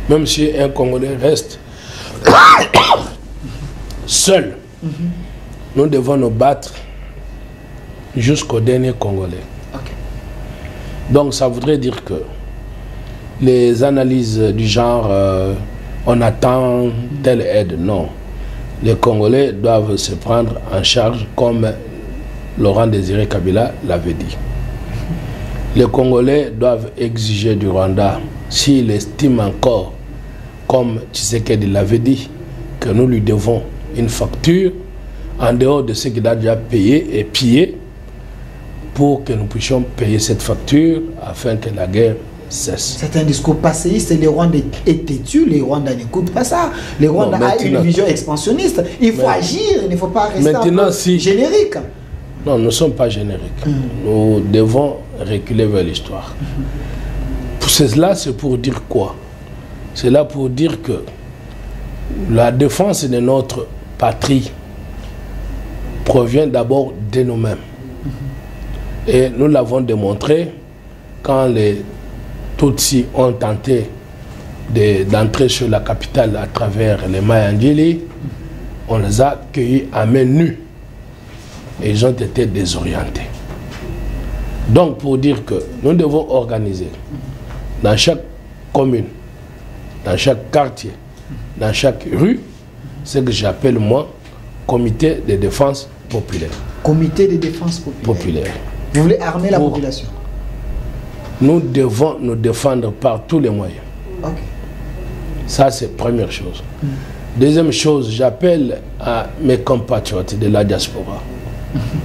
même si un Congolais reste seul. Nous devons nous battre jusqu'au dernier Congolais. Donc ça voudrait dire que les analyses du genre on attend telle aide, non. Les Congolais doivent se prendre en charge comme Laurent Désiré Kabila l'avait dit. Les Congolais doivent exiger du Rwanda, s'il estime encore, comme Tshisekedi l'avait dit, que nous lui devons une facture en dehors de ce qu'il a déjà payé et pillé, pour que nous puissions payer cette facture afin que la guerre cesse. C'est un discours passéiste et les Rwandais est têtu, les Rwandais n'écoutent pas ça. Les Rwandais ont une vision expansionniste. Il faut agir, il ne faut pas rester générique. Non, nous ne sommes pas génériques. Nous devons reculer vers l'histoire. Pour cela, c'est pour dire quoi? C'est là pour dire que la défense de notre patrie provient d'abord de nous-mêmes. Et nous l'avons démontré quand les Tutsis ont tenté d'entrer sur la capitale à travers les Mayangili. On les a cueillis à main nue. Et ils ont été désorientés. Donc pour dire que nous devons organiser dans chaque commune, dans chaque quartier, dans chaque rue, ce que j'appelle moi comité de défense populaire. Comité de défense populaire. Vous voulez armer la population? Nous devons nous défendre par tous les moyens. Okay. Ça, c'est la première chose. Deuxième chose, j'appelle à mes compatriotes de la diaspora,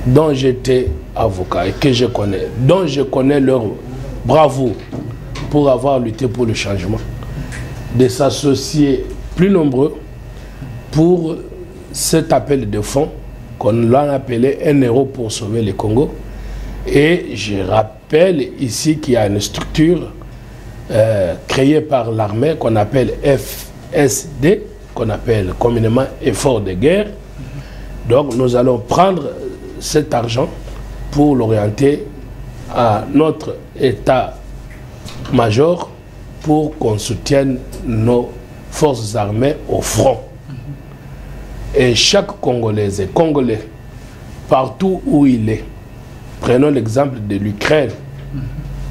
dont j'étais avocat et que je connais, dont je connais leur bravoure pour avoir lutté pour le changement, de s'associer plus nombreux pour cet appel de fonds qu'on l'a appelé 1 euro pour sauver le Congo. Et je rappelle ici qu'il y a une structure créée par l'armée qu'on appelle FSD, qu'on appelle communément effort de guerre. Donc nous allons prendre cet argent pour l'orienter à notre état-major pour qu'on soutienne nos forces armées au front. Et chaque Congolaise et Congolais, partout où il est, prenons l'exemple de l'Ukraine,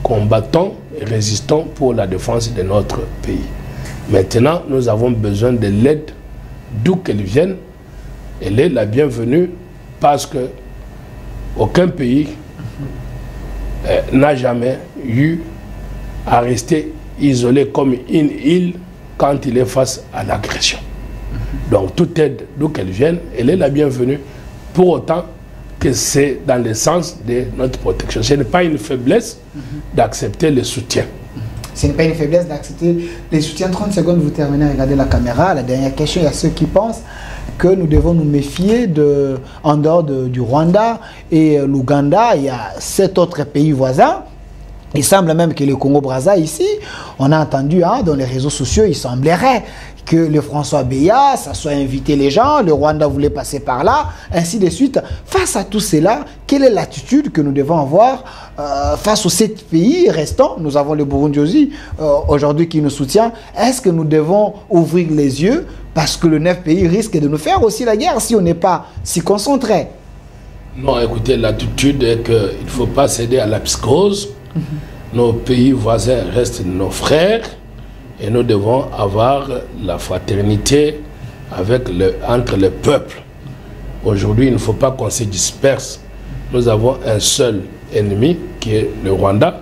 combattons et résistons pour la défense de notre pays. Maintenant, nous avons besoin de l'aide d'où qu'elle vienne. Elle est la bienvenue parce que aucun pays n'a jamais eu à rester isolé comme une île quand il est face à l'agression. Donc toute aide d'où qu'elle vienne, elle est la bienvenue, pour autant que c'est dans le sens de notre protection. Ce n'est pas une faiblesse d'accepter le soutien. Ce n'est pas une faiblesse d'accepter les soutiens. 30 secondes, vous terminez, regardez la caméra. La dernière question, il y a ceux qui pensent que nous devons nous méfier en dehors du Rwanda et l'Ouganda. Il y a 7 autres pays voisins. Il semble même que le Congo-Brazza ici, on a entendu dans les réseaux sociaux, il semblerait que le François Beya, ça soit invité les gens, le Rwanda voulait passer par là, ainsi de suite. Face à tout cela, quelle est l'attitude que nous devons avoir face aux 7 pays restants? Nous avons le Burundi aussi aujourd'hui qui nous soutient. Est-ce que nous devons ouvrir les yeux parce que le 9 pays risque de nous faire aussi la guerre si on n'est pas si concentré? Non, écoutez, l'attitude est qu'il ne faut pas céder à la psychose. Nos pays voisins restent nos frères et nous devons avoir la fraternité entre les peuples. Aujourd'hui, il ne faut pas qu'on se disperse. Nous avons un seul ennemi qui est le Rwanda,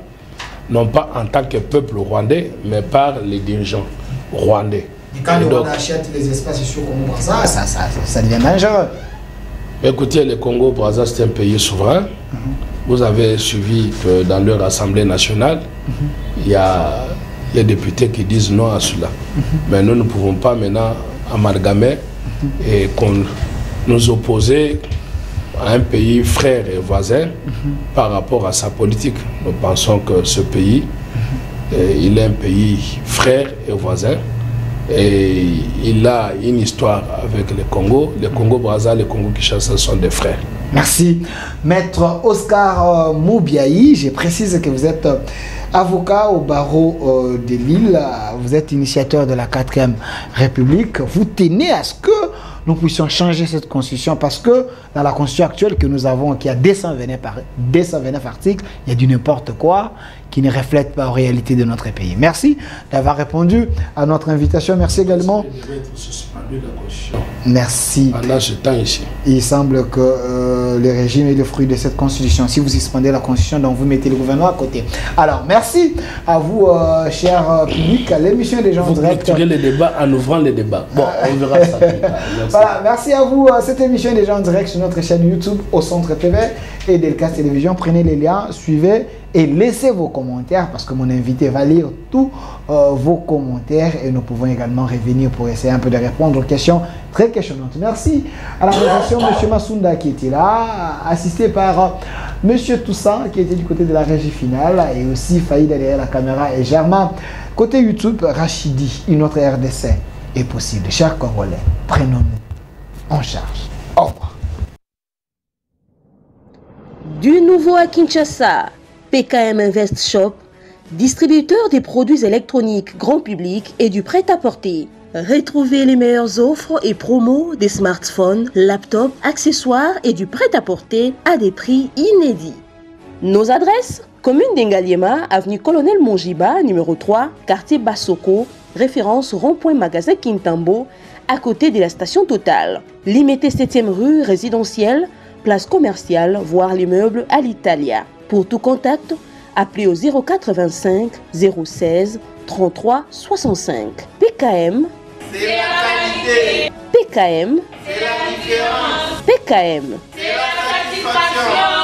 non pas en tant que peuple rwandais, mais par les dirigeants rwandais. Et quand le Rwanda achète les espaces sur Congo-Brazza, ça devient dangereux. Écoutez, le Congo-Brazza, c'est un pays souverain. Vous avez suivi que dans leur Assemblée nationale, il y a les députés qui disent non à cela. Mais nous ne pouvons pas maintenant amalgamer et nous opposer à un pays frère et voisin par rapport à sa politique. Nous pensons que ce pays, il est un pays frère et voisin. Et il a une histoire avec le Congo. Le Congo-Brazza, le Congo-Kinshasa sont des frères. Merci. Maître Oscar Moubiaï, je précise que vous êtes avocat au barreau de Lille. Vous êtes initiateur de la 4e République. Vous tenez à ce que nous puissions changer cette constitution parce que dans la constitution actuelle que nous avons, qui a 229 articles, il y a du n'importe quoi qui ne reflète pas la réalité de notre pays. Merci d'avoir répondu à notre invitation. Merci également. Merci. Pendant ce temps ici. Il semble que le régime est le fruit de cette constitution. Si vous suspendez la constitution, donc vous mettez le gouvernement à côté. Alors, merci à vous, cher public. L'émission des gens en direct. Vous clôturez les débats en ouvrant les débats. Bon, on verra ça. Voilà, merci à vous. Cette émission est déjà en direct sur notre chaîne YouTube au Centre TV et Delcas Télévision. Prenez les liens, suivez et laissez vos commentaires parce que mon invité va lire tous vos commentaires et nous pouvons également revenir pour essayer un peu de répondre aux questions très questionnantes. Merci à la réalisation M. Massounda qui était là, assisté par M. Toussaint qui était du côté de la régie finale et aussi Faïda derrière la caméra et Germain. Côté YouTube, Rachidi, une autre RDC est possible. Chers Congolais, prenons-nous en charge. Au revoir. Du nouveau à Kinshasa, PKM Invest Shop, distributeur des produits électroniques grand public et du prêt-à-porter. Retrouvez les meilleures offres et promos des smartphones, laptops, accessoires et du prêt-à-porter à des prix inédits. Nos adresses: commune d'Engaliema, avenue Colonel Mongiba, numéro 3, quartier Bassoko, référence rond-point magasin Kintambo, à côté de la station Total. Limité 7e rue résidentielle, place commerciale, voire l'immeuble à l'Italia. Pour tout contact, appelez au 0425 016 33 65. PKM, c'est la qualité. PKM, C'est la différence. PKM. C'est la satisfaction.